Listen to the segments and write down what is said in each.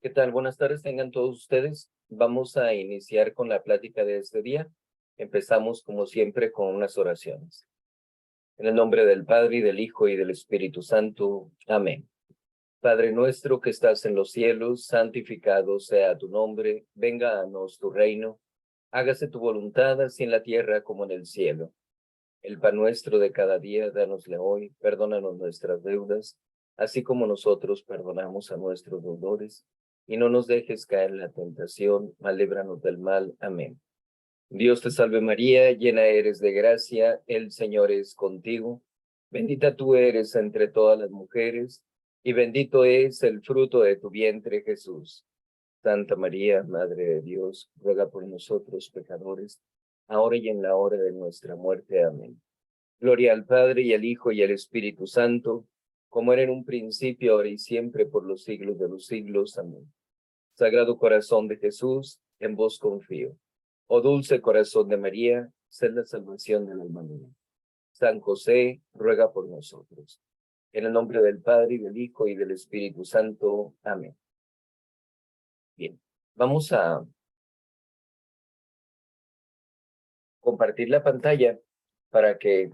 ¿Qué tal? Buenas tardes, tengan todos ustedes. Vamos a iniciar con la plática de este día. Empezamos, como siempre, con unas oraciones. En el nombre del Padre, y del Hijo, y del Espíritu Santo. Amén. Padre nuestro que estás en los cielos, santificado sea tu nombre. Venga a nos tu reino. Hágase tu voluntad, así en la tierra como en el cielo. El pan nuestro de cada día, dánosle hoy. Perdónanos nuestras deudas, así como nosotros perdonamos a nuestros deudores. Y no nos dejes caer en la tentación, mas líbranos del mal. Amén. Dios te salve María, llena eres de gracia, el Señor es contigo. Bendita tú eres entre todas las mujeres, y bendito es el fruto de tu vientre, Jesús. Santa María, Madre de Dios, ruega por nosotros pecadores, ahora y en la hora de nuestra muerte. Amén. Gloria al Padre, y al Hijo, y al Espíritu Santo, como era en un principio, ahora y siempre, por los siglos de los siglos. Amén. Sagrado corazón de Jesús, en vos confío. Oh dulce corazón de María, sed la salvación del alma mía. San José, ruega por nosotros. En el nombre del Padre, y del Hijo, y del Espíritu Santo. Amén. Bien, vamos a compartir la pantalla para que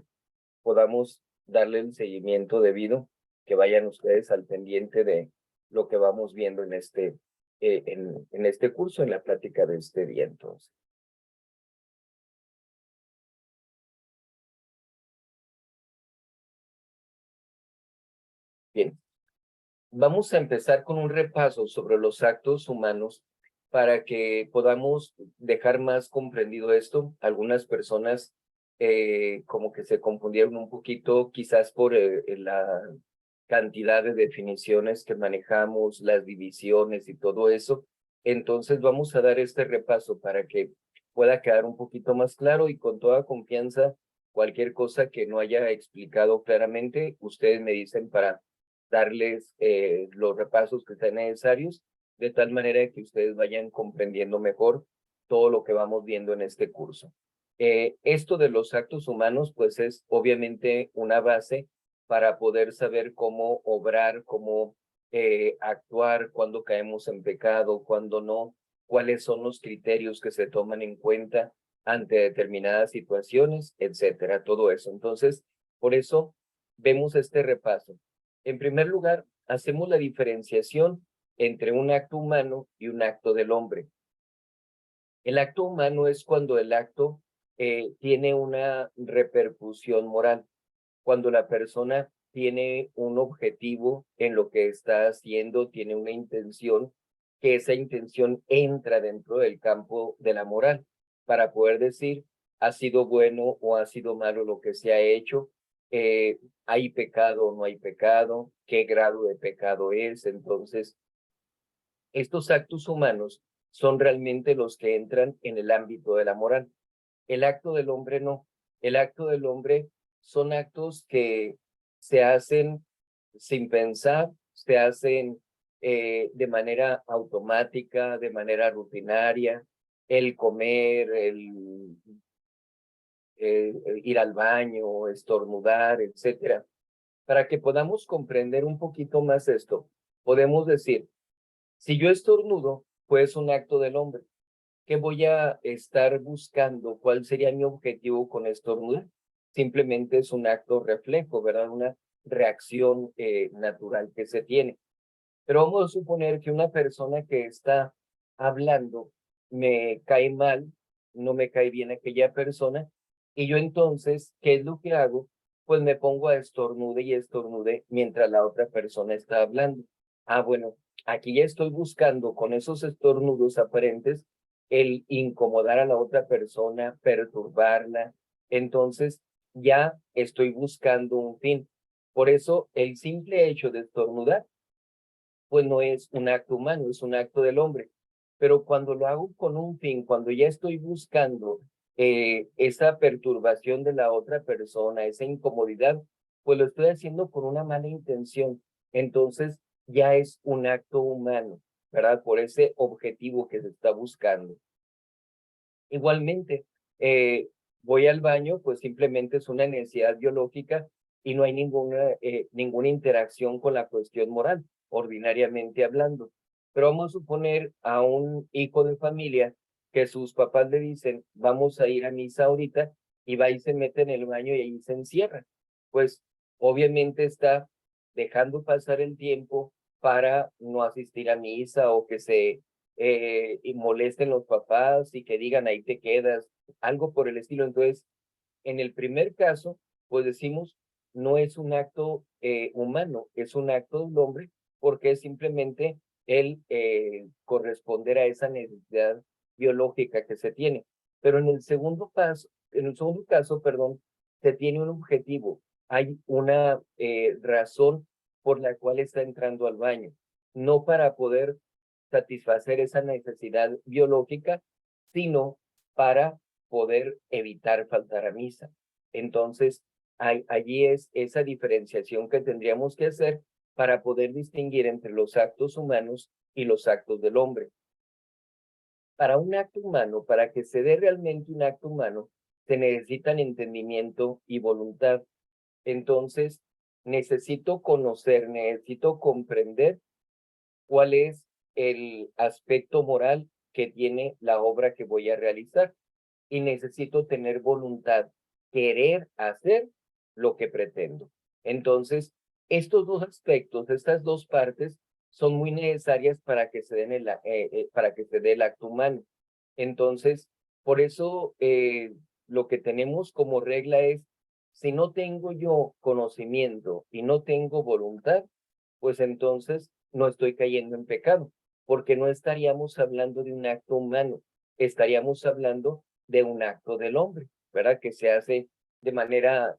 podamos darle el seguimiento debido, que vayan ustedes al pendiente de lo que vamos viendo en este curso, en la plática de este día. Entonces, bien, vamos a empezar con un repaso sobre los actos humanos para que podamos dejar más comprendido esto. Algunas personas como que se confundieron un poquito, quizás por la cantidad de definiciones que manejamos, las divisiones y todo eso. Entonces vamos a dar este repaso para que pueda quedar un poquito más claro, y con toda confianza, cualquier cosa que no haya explicado claramente, ustedes me dicen para darles los repasos que sean necesarios, de tal manera que ustedes vayan comprendiendo mejor todo lo que vamos viendo en este curso. Esto de los actos humanos, pues es obviamente una base para poder saber cómo obrar, cómo actuar, cuando caemos en pecado, cuando no, cuáles son los criterios que se toman en cuenta ante determinadas situaciones, etcétera, todo eso. Entonces, por eso vemos este repaso. En primer lugar, hacemos la diferenciación entre un acto humano y un acto del hombre. El acto humano es cuando el acto tiene una repercusión moral, cuando la persona tiene un objetivo en lo que está haciendo, tiene una intención, que esa intención entra dentro del campo de la moral, para poder decir, ha sido bueno o ha sido malo lo que se ha hecho, hay pecado o no hay pecado, qué grado de pecado es. Entonces, estos actos humanos son realmente los que entran en el ámbito de la moral. El acto del hombre no. El acto del hombre son actos que se hacen sin pensar, se hacen de manera automática, de manera rutinaria. El comer, el ir al baño, estornudar, etcétera. Para que podamos comprender un poquito más esto, podemos decir, si yo estornudo, pues un acto del hombre. ¿Qué voy a estar buscando? ¿Cuál sería mi objetivo con estornudar? Simplemente es un acto reflejo, ¿verdad? Una reacción natural que se tiene. Pero vamos a suponer que una persona que está hablando me cae mal, no me cae bien aquella persona, y yo entonces, ¿qué es lo que hago? Pues me pongo a estornude y estornude mientras la otra persona está hablando. Ah, bueno, aquí ya estoy buscando con esos estornudos aparentes el incomodar a la otra persona, perturbarla. Entonces, ya estoy buscando un fin. Por eso, el simple hecho de estornudar pues no es un acto humano, es un acto del hombre. Pero cuando lo hago con un fin, cuando ya estoy buscando esa perturbación de la otra persona, esa incomodidad, pues lo estoy haciendo con una mala intención. Entonces ya es un acto humano, ¿verdad? Por ese objetivo que se está buscando. Igualmente, voy al baño, pues simplemente es una necesidad biológica y no hay ninguna interacción con la cuestión moral, ordinariamente hablando. Pero vamos a suponer a un hijo de familia que sus papás le dicen, vamos a ir a misa ahorita, y va y se mete en el baño y ahí se encierra. Pues obviamente está dejando pasar el tiempo para no asistir a misa o que se y molesten los papás y que digan ahí te quedas, algo por el estilo. Entonces, en el primer caso, pues decimos, no es un acto humano, es un acto del hombre, porque es simplemente el corresponder a esa necesidad biológica que se tiene. Pero en el segundo caso, perdón, se tiene un objetivo, hay una razón por la cual está entrando al baño, no para poder satisfacer esa necesidad biológica, sino para poder evitar faltar a misa. Entonces, allí es esa diferenciación que tendríamos que hacer para poder distinguir entre los actos humanos y los actos del hombre. Para un acto humano, para que se dé realmente un acto humano, se necesitan entendimiento y voluntad. Entonces, necesito conocer, necesito comprender cuál es el aspecto moral que tiene la obra que voy a realizar y necesito tener voluntad, querer hacer lo que pretendo. Entonces, estos dos aspectos, estas dos partes, son muy necesarias para que se para que se dé el acto humano. Entonces, por eso lo que tenemos como regla es, si no tengo yo conocimiento y no tengo voluntad, pues entonces no estoy cayendo en pecado, porque no estaríamos hablando de un acto humano, estaríamos hablando de un acto del hombre, ¿verdad? Que se hace de manera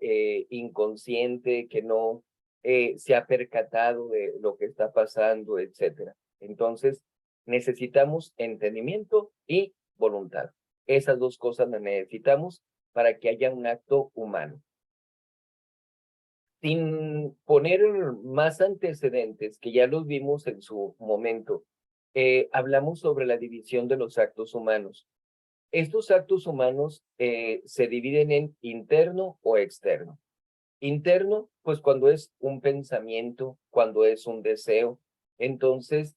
inconsciente, que no se ha percatado de lo que está pasando, etcétera. Entonces, necesitamos entendimiento y voluntad. Esas dos cosas las necesitamos para que haya un acto humano. Sin poner más antecedentes, que ya los vimos en su momento, hablamos sobre la división de los actos humanos. Estos actos humanos se dividen en interno o externo. Interno, pues cuando es un pensamiento, cuando es un deseo. Entonces,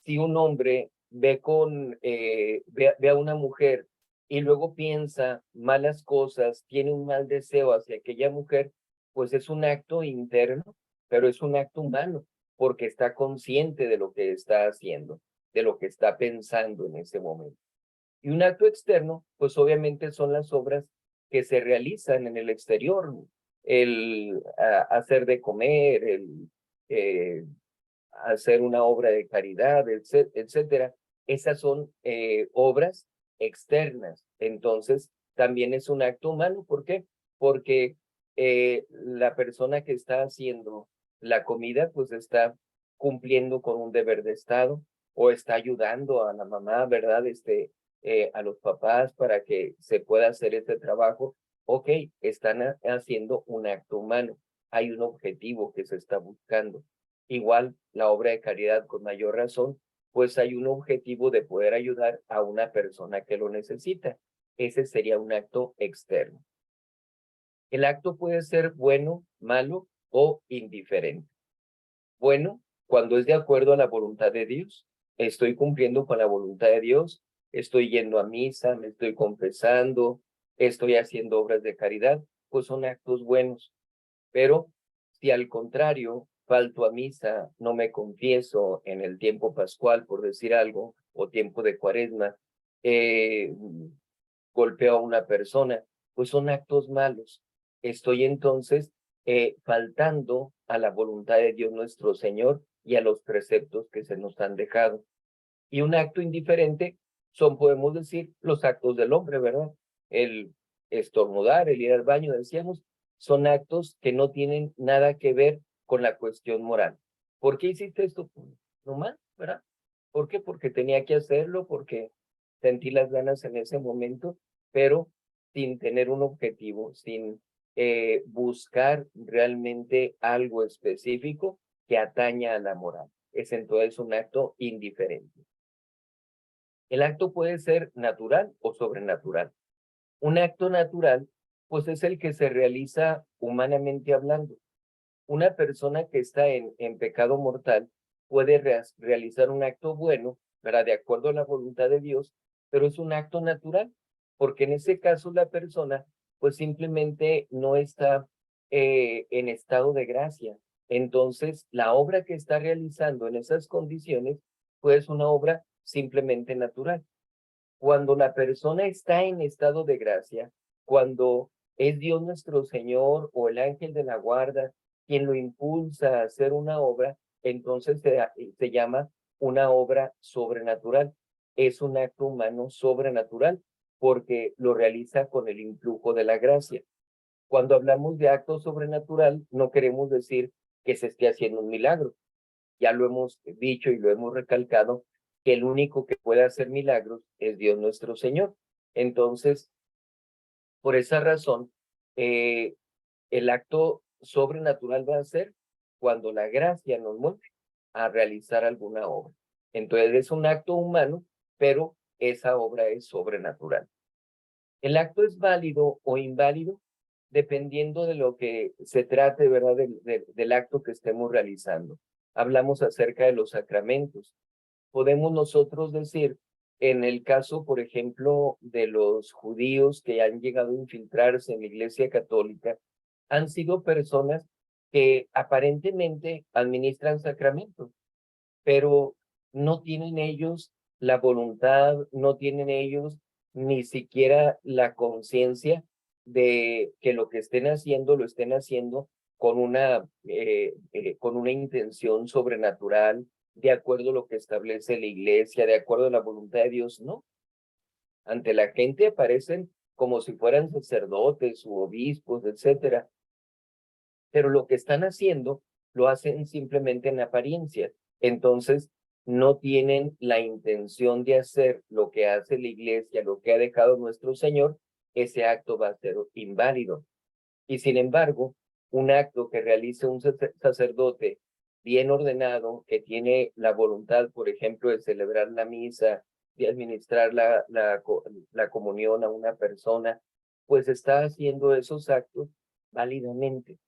si un hombre ve a una mujer y luego piensa malas cosas, tiene un mal deseo hacia aquella mujer, pues es un acto interno, pero es un acto humano, porque está consciente de lo que está haciendo, de lo que está pensando en ese momento. Y un acto externo, pues obviamente son las obras que se realizan en el exterior, el hacer de comer, el hacer una obra de caridad, etcétera. Esas son obras externas. Entonces, también es un acto humano. ¿Por qué? Porque la persona que está haciendo la comida, pues está cumpliendo con un deber de Estado o está ayudando a la mamá, ¿verdad? A los papás para que se pueda hacer este trabajo. Ok, están haciendo un acto humano. Hay un objetivo que se está buscando. Igual la obra de caridad con mayor razón, pues hay un objetivo de poder ayudar a una persona que lo necesita. Ese sería un acto externo. El acto puede ser bueno, malo o indiferente. Bueno, cuando es de acuerdo a la voluntad de Dios, estoy cumpliendo con la voluntad de Dios, estoy yendo a misa, me estoy confesando, estoy haciendo obras de caridad, pues son actos buenos. Pero si al contrario falto a misa, no me confieso en el tiempo pascual, por decir algo, o tiempo de cuaresma, eh, golpeo a una persona, pues son actos malos. Estoy entonces faltando a la voluntad de Dios nuestro Señor y a los preceptos que se nos han dejado. Y un acto indiferente son, podemos decir, los actos del hombre, ¿verdad? El estornudar, el ir al baño, decíamos, son actos que no tienen nada que ver con la cuestión moral. ¿Por qué hiciste esto? Nomás, ¿verdad? ¿Por qué? Porque tenía que hacerlo, porque sentí las ganas en ese momento, pero sin tener un objetivo, sin buscar realmente algo específico que ataña a la moral. Es entonces un acto indiferente. El acto puede ser natural o sobrenatural. Un acto natural, pues es el que se realiza humanamente hablando. Una persona que está en pecado mortal, puede realizar un acto bueno, ¿verdad? De acuerdo a la voluntad de Dios, pero es un acto natural, porque en ese caso la persona pues simplemente no está en estado de gracia. Entonces, la obra que está realizando en esas condiciones, pues es una obra simplemente natural. Cuando la persona está en estado de gracia, cuando es Dios nuestro Señor o el ángel de la guarda quien lo impulsa a hacer una obra, entonces se llama una obra sobrenatural. Es un acto humano sobrenatural porque lo realiza con el influjo de la gracia. Cuando hablamos de acto sobrenatural, no queremos decir que se esté haciendo un milagro. Ya lo hemos dicho y lo hemos recalcado, que el único que puede hacer milagros es Dios nuestro Señor. Entonces, por esa razón, eh, el acto sobrenatural va a ser cuando la gracia nos mueve a realizar alguna obra. Entonces es un acto humano, pero esa obra es sobrenatural. El acto es válido o inválido dependiendo de lo que se trate, ¿verdad? Del acto que estemos realizando. Hablamos acerca de los sacramentos. Podemos nosotros decir, en el caso, por ejemplo, de los judíos que han llegado a infiltrarse en la Iglesia Católica, han sido personas que aparentemente administran sacramentos, pero no tienen ellos la voluntad, no tienen ellos ni siquiera la conciencia de que lo que estén haciendo lo estén haciendo con una intención sobrenatural, de acuerdo a lo que establece la iglesia, de acuerdo a la voluntad de Dios, no. Ante la gente aparecen como si fueran sacerdotes u obispos, etcétera, pero lo que están haciendo lo hacen simplemente en apariencia. Entonces, no tienen la intención de hacer lo que hace la iglesia, lo que ha dejado nuestro Señor, ese acto va a ser inválido. Y sin embargo, un acto que realice un sacerdote bien ordenado, que tiene la voluntad, por ejemplo, de celebrar la misa, de administrar la comunión a una persona, pues está haciendo esos actos válidamente.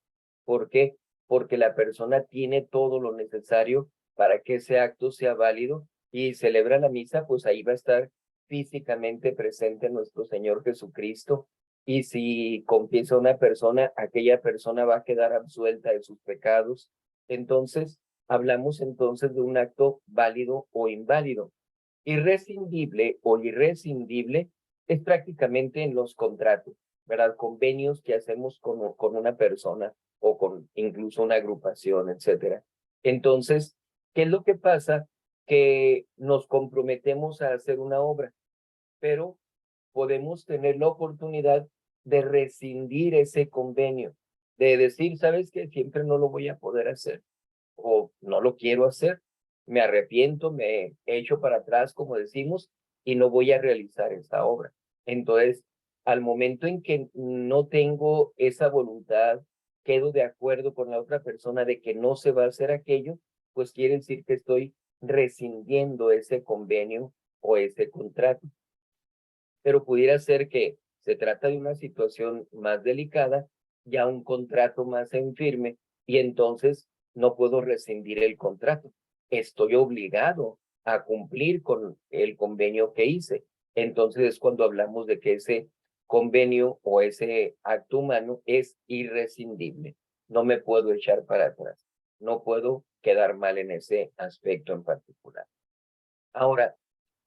¿Por qué? Porque la persona tiene todo lo necesario para que ese acto sea válido y celebra la misa, pues ahí va a estar físicamente presente nuestro Señor Jesucristo. Y si confiesa una persona, aquella persona va a quedar absuelta de sus pecados. Entonces, hablamos entonces de un acto válido o inválido. Irrescindible o irrescindible es prácticamente en los contratos, ¿verdad? Convenios que hacemos con una persona o con incluso una agrupación, etcétera. Entonces, ¿qué es lo que pasa? Que nos comprometemos a hacer una obra, pero podemos tener la oportunidad de rescindir ese convenio, de decir, ¿sabes qué? Siempre no lo voy a poder hacer o no lo quiero hacer, me arrepiento, me echo para atrás, como decimos, y no voy a realizar esta obra. Entonces, al momento en que no tengo esa voluntad, quedo de acuerdo con la otra persona de que no se va a hacer aquello, pues quiere decir que estoy rescindiendo ese convenio o ese contrato. Pero pudiera ser que se trata de una situación más delicada, ya un contrato más en firme, y entonces no puedo rescindir el contrato. Estoy obligado a cumplir con el convenio que hice. Entonces es cuando hablamos de que ese convenio o ese acto humano es irrescindible. No me puedo echar para atrás. No puedo quedar mal en ese aspecto en particular. Ahora,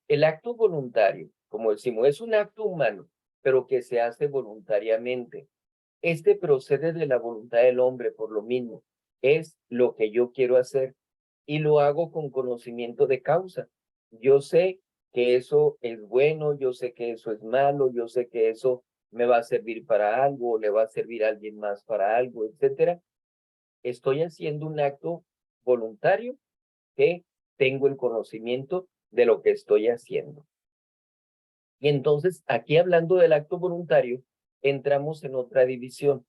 el acto voluntario, como decimos, es un acto humano, pero que se hace voluntariamente. Este procede de la voluntad del hombre por lo mismo. Es lo que yo quiero hacer y lo hago con conocimiento de causa. Yo sé que eso es bueno, yo sé que eso es malo, yo sé que eso me va a servir para algo, o le va a servir a alguien más para algo, etcétera. Estoy haciendo un acto voluntario que tengo el conocimiento de lo que estoy haciendo. Y entonces, aquí hablando del acto voluntario, entramos en otra división.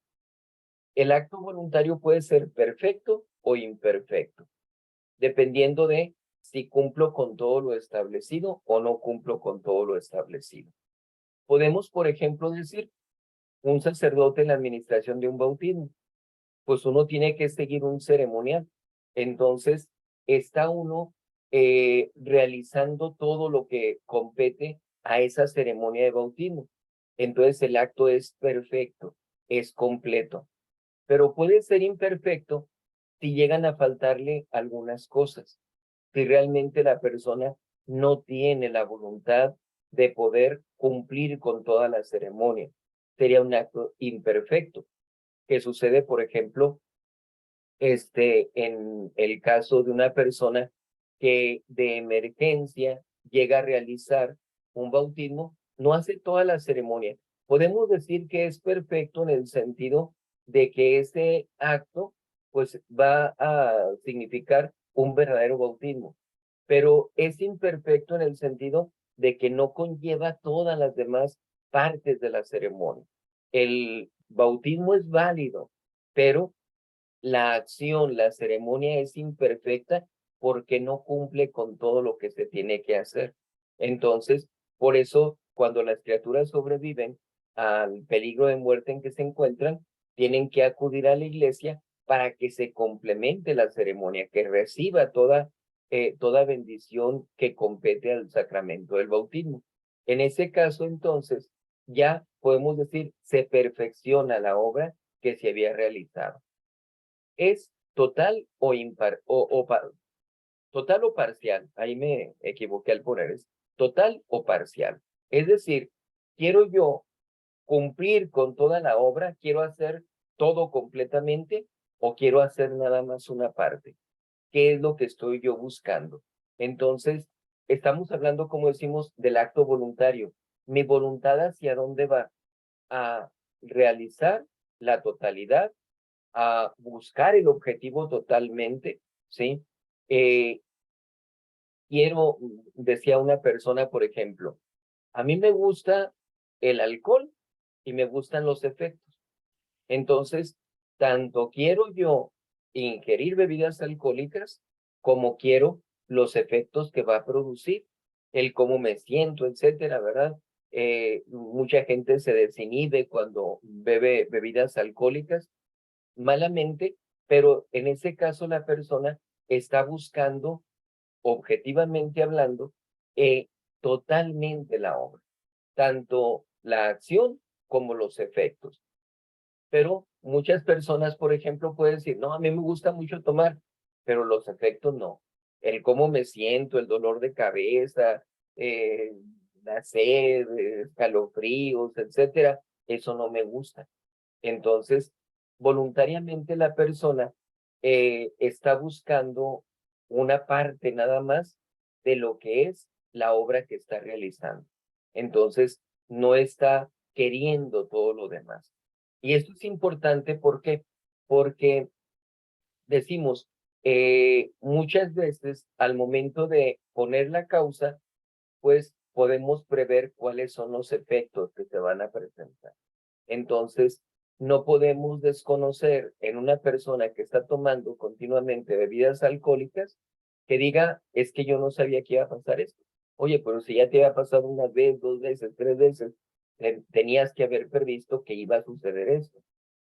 El acto voluntario puede ser perfecto o imperfecto, dependiendo de si cumplo con todo lo establecido o no cumplo con todo lo establecido. Podemos, por ejemplo, decir, un sacerdote en la administración de un bautismo, pues uno tiene que seguir un ceremonial. Entonces, está uno realizando todo lo que compete a esa ceremonia de bautismo. Entonces el acto es perfecto, es completo, pero puede ser imperfecto si llegan a faltarle algunas cosas, si realmente la persona no tiene la voluntad de poder cumplir con toda la ceremonia. Sería un acto imperfecto, que sucede, por ejemplo, en el caso de una persona que de emergencia llega a realizar un bautismo, no hace toda la ceremonia. Podemos decir que es perfecto en el sentido de que ese acto pues va a significar un verdadero bautismo, pero es imperfecto en el sentido de que no conlleva todas las demás partes de la ceremonia. El bautismo es válido, pero la acción, la ceremonia es imperfecta porque no cumple con todo lo que se tiene que hacer. Entonces, por eso, cuando las criaturas sobreviven al peligro de muerte en que se encuentran, tienen que acudir a la iglesia para que se complemente la ceremonia, que reciba toda bendición que compete al sacramento del bautismo. En ese caso, entonces, ya podemos decir, se perfecciona la obra que se había realizado. ¿Es total o impar total o parcial? Ahí me equivoqué al poner es total o parcial. Es decir, quiero yo cumplir con toda la obra, quiero hacer todo completamente o quiero hacer nada más una parte. ¿Qué es lo que estoy yo buscando? Entonces, estamos hablando, como decimos, del acto voluntario. Mi voluntad hacia dónde va, a realizar la totalidad, a buscar el objetivo totalmente, ¿sí? Eh, decía una persona, por ejemplo, a mí me gusta el alcohol y me gustan los efectos. Entonces, tanto quiero yo ingerir bebidas alcohólicas como quiero los efectos que va a producir, el cómo me siento, etcétera, ¿verdad? Mucha gente se desinhibe cuando bebe bebidas alcohólicas malamente, pero en ese caso la persona está buscando, objetivamente hablando, totalmente la obra, tanto la acción como los efectos. Pero muchas personas, por ejemplo, pueden decir, no, a mí me gusta mucho tomar, pero los efectos no. El cómo me siento, el dolor de cabeza, la sed, escalofríos, etcétera, eso no me gusta. Entonces, voluntariamente la persona está buscando una parte nada más de lo que es la obra que está realizando. Entonces, no está queriendo todo lo demás. Y esto es importante, ¿por qué? Porque decimos, muchas veces al momento de poner la causa, pues podemos prever cuáles son los efectos que se van a presentar. Entonces, no podemos desconocer en una persona que está tomando continuamente bebidas alcohólicas que diga, es que yo no sabía que iba a pasar esto. Oye, pero si ya te había pasado una vez, dos veces, tres veces, tenías que haber previsto que iba a suceder esto.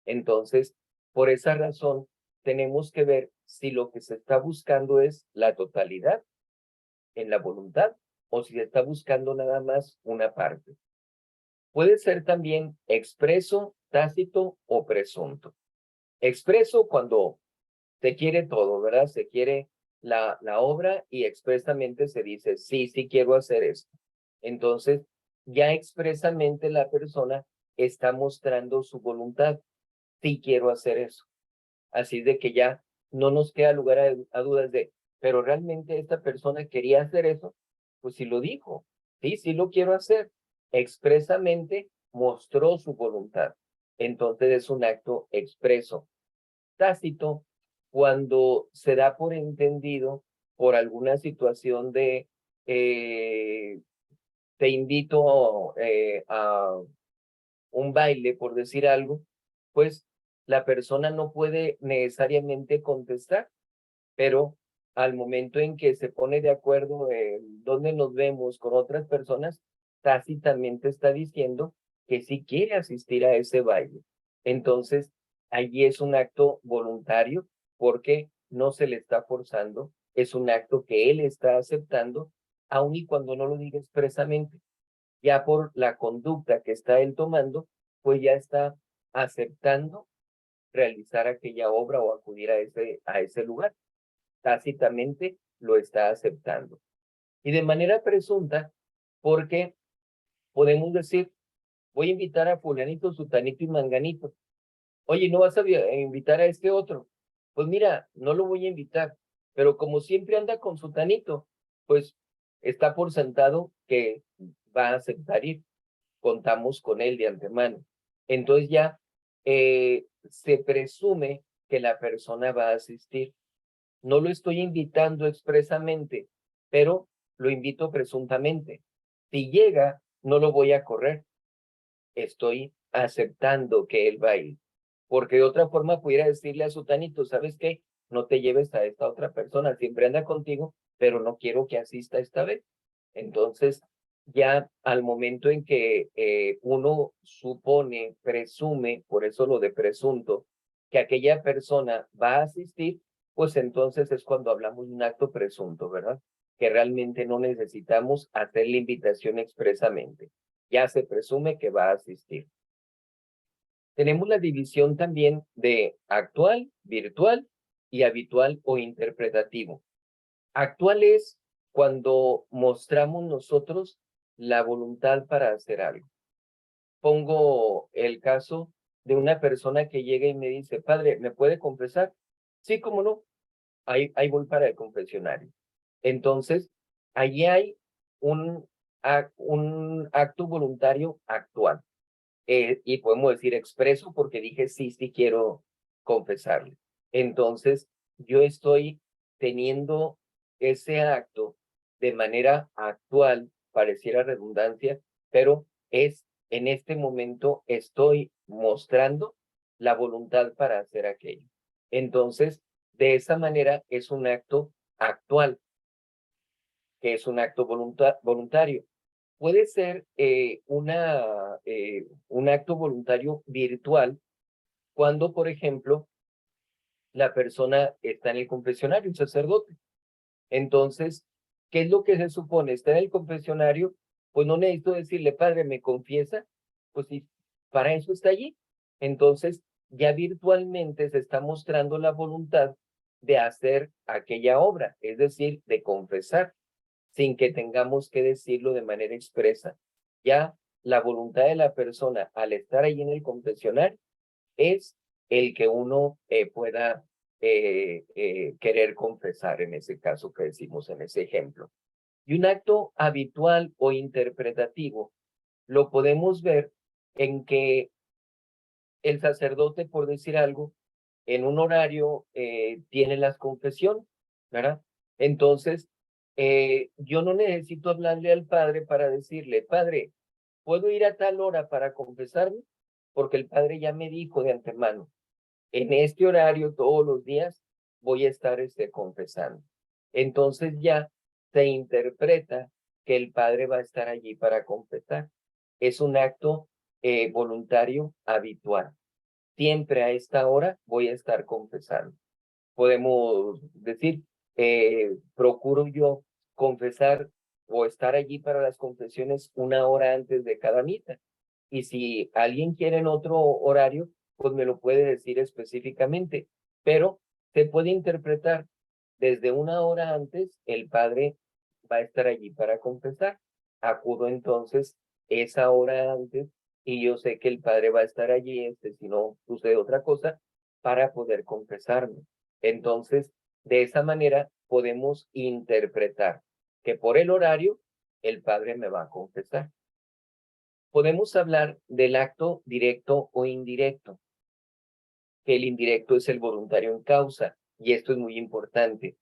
Entonces, por esa razón, tenemos que ver si lo que se está buscando es la totalidad en la voluntad o si se está buscando nada más una parte. Puede ser también expreso, tácito o presunto. Expreso cuando se quiere todo, ¿verdad? Se quiere la obra y expresamente se dice, sí, sí quiero hacer esto. Entonces, ya expresamente la persona está mostrando su voluntad, sí quiero hacer eso. Así de que ya no nos queda lugar a dudas de, pero realmente esta persona quería hacer eso, pues sí lo dijo, sí, sí lo quiero hacer. Expresamente mostró su voluntad. Entonces es un acto expreso. Tácito, cuando se da por entendido por alguna situación de te invito a un baile, por decir algo, pues la persona no puede necesariamente contestar, pero al momento en que se pone de acuerdo en dónde nos vemos con otras personas, tácitamente está diciendo que sí quiere asistir a ese baile. Entonces, allí es un acto voluntario porque no se le está forzando es un acto que él está aceptando, aun y cuando no lo diga expresamente. Ya por la conducta que está él tomando, pues ya está aceptando realizar aquella obra o acudir a ese lugar. Tácitamente lo está aceptando. Y de manera presunta, porque podemos decir, voy a invitar a fulanito, sutanito y manganito. Oye, ¿no vas a invitar a este otro? Pues mira, no lo voy a invitar, pero como siempre anda con sutanito, pues está por sentado que va a aceptar ir. Contamos con él de antemano. Entonces ya se presume que la persona va a asistir. No lo estoy invitando expresamente, pero lo invito presuntamente. Si llega, no lo voy a correr. Estoy aceptando que él va a ir. Porque de otra forma pudiera decirle a Sutanito, ¿sabes qué? No te lleves a esta otra persona, siempre anda contigo, pero no quiero que asista esta vez. Entonces, ya al momento en que uno supone, presume, por eso lo de presunto, que aquella persona va a asistir, pues entonces es cuando hablamos de un acto presunto, ¿verdad? Que realmente no necesitamos hacer la invitación expresamente. Ya se presume que va a asistir. Tenemos la división también de actual, virtual y habitual o interpretativo. Actual es cuando mostramos nosotros la voluntad para hacer algo. Pongo el caso de una persona que llega y me dice, padre, ¿me puede confesar? Sí, cómo no. Ahí voy para el confesionario. Entonces, allí hay un acto voluntario actual. Y podemos decir expreso porque dije sí, sí quiero confesarle. Entonces, yo estoy teniendo ese acto de manera actual, pareciera redundancia, pero es en este momento estoy mostrando la voluntad para hacer aquello. Entonces, de esa manera es un acto actual, que es un acto voluntario. Puede ser un acto voluntario virtual cuando, por ejemplo, la persona está en el confesionario, un sacerdote. Entonces, ¿qué es lo que se supone? Está en el confesionario, pues no necesito decirle, padre, ¿me confiesa? Pues sí, para eso está allí. Entonces, ya virtualmente se está mostrando la voluntad de hacer aquella obra, es decir, de confesar sin que tengamos que decirlo de manera expresa. Ya la voluntad de la persona al estar ahí en el confesionario es el que uno pueda querer confesar en ese caso que decimos en ese ejemplo. Y un acto habitual o interpretativo lo podemos ver en que el sacerdote, por decir algo, en un horario tiene las confesiones, ¿verdad? Entonces, yo no necesito hablarle al padre para decirle, padre, ¿puedo ir a tal hora para confesarme? Porque el padre ya me dijo de antemano, en este horario todos los días voy a estar confesando. Entonces ya se interpreta que el padre va a estar allí para confesar. Es un acto voluntario habitual. Siempre a esta hora voy a estar confesando. Podemos decir, procuro yo confesar o estar allí para las confesiones una hora antes de cada misa. Y si alguien quiere en otro horario, pues me lo puede decir específicamente. Pero se puede interpretar desde una hora antes, el padre va a estar allí para confesar. Acudo entonces esa hora antes y yo sé que el padre va a estar allí, si no sucede otra cosa, para poder confesarme. Entonces, de esa manera podemos interpretar que por el horario el padre me va a confesar. Podemos hablar del acto directo o indirecto, que el indirecto es el voluntario en causa, y esto es muy importante.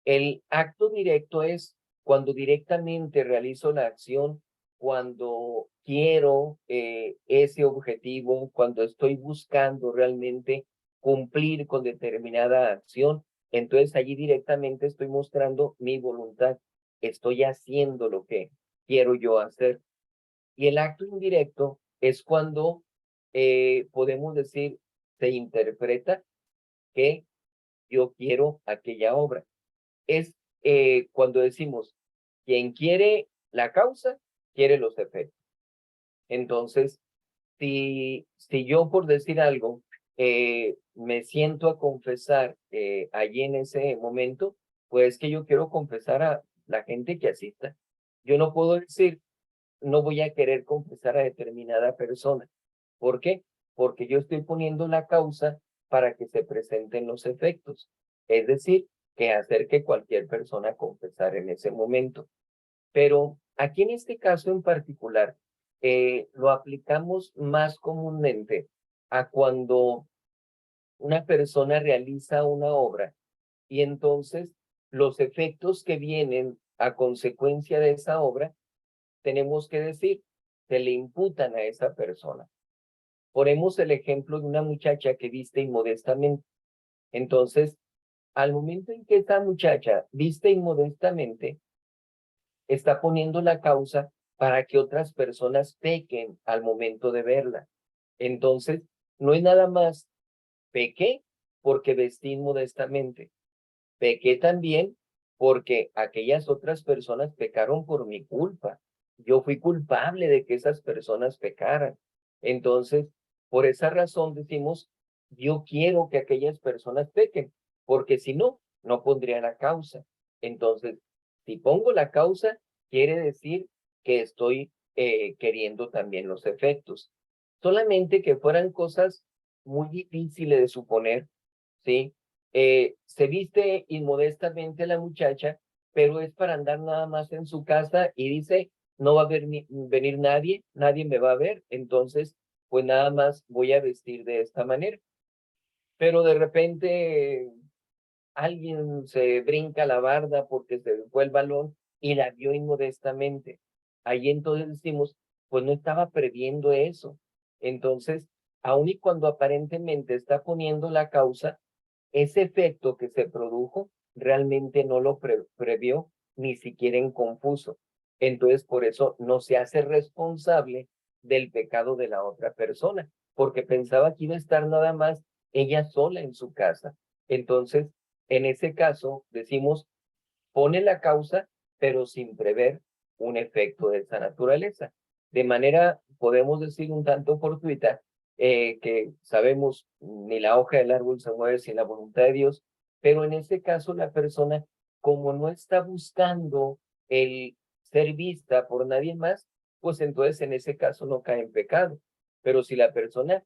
El acto directo es cuando directamente realizo la acción, cuando quiero ese objetivo, cuando estoy buscando realmente cumplir con determinada acción. Entonces allí directamente estoy mostrando mi voluntad. Estoy haciendo lo que quiero yo hacer. Y el acto indirecto es cuando podemos decir, se interpreta que yo quiero aquella obra. es cuando decimos, quien quiere la causa, quiere los efectos. Entonces, si yo por decir algo, me siento a confesar allí en ese momento, pues que yo quiero confesar a la gente que asista. Yo no puedo decir, no voy a querer confesar a determinada persona. ¿Por qué? Porque yo estoy poniendo la causa para que se presenten los efectos. Es decir, que hacer que cualquier persona confesara en ese momento. Pero aquí en este caso en particular, lo aplicamos más comúnmente a cuando una persona realiza una obra y entonces los efectos que vienen a consecuencia de esa obra, tenemos que decir, se le imputan a esa persona. Ponemos el ejemplo de una muchacha que viste inmodestamente. Entonces, al momento en que esa muchacha viste inmodestamente, está poniendo la causa para que otras personas pequen al momento de verla. Entonces, no es nada más pequé porque vestí modestamente. Pequé también porque aquellas otras personas pecaron por mi culpa. Yo fui culpable de que esas personas pecaran. Entonces, por esa razón decimos, yo quiero que aquellas personas pequen, porque si no, no pondría la causa. Entonces, si pongo la causa, quiere decir que estoy queriendo también los efectos. Solamente que fueran cosas muy difíciles de suponer, ¿sí? Se viste inmodestamente la muchacha, pero es para andar nada más en su casa y dice, no va a venir nadie, nadie me va a ver, entonces pues nada más voy a vestir de esta manera. Pero de repente alguien se brinca la barda porque se fue el balón y la vio inmodestamente. Ahí entonces decimos, pues no estaba previendo eso. Entonces, aun y cuando aparentemente está poniendo la causa, ese efecto que se produjo realmente no lo previó ni siquiera en confuso. Entonces, por eso no se hace responsable del pecado de la otra persona, porque pensaba que iba a estar nada más ella sola en su casa. Entonces, en ese caso, decimos, pone la causa, pero sin prever un efecto de esa naturaleza. De manera, podemos decir un tanto fortuita, que sabemos ni la hoja del árbol se mueve sin la voluntad de Dios, pero en ese caso la persona, como no está buscando el ser vista por nadie más, pues entonces en ese caso no cae en pecado. Pero si la persona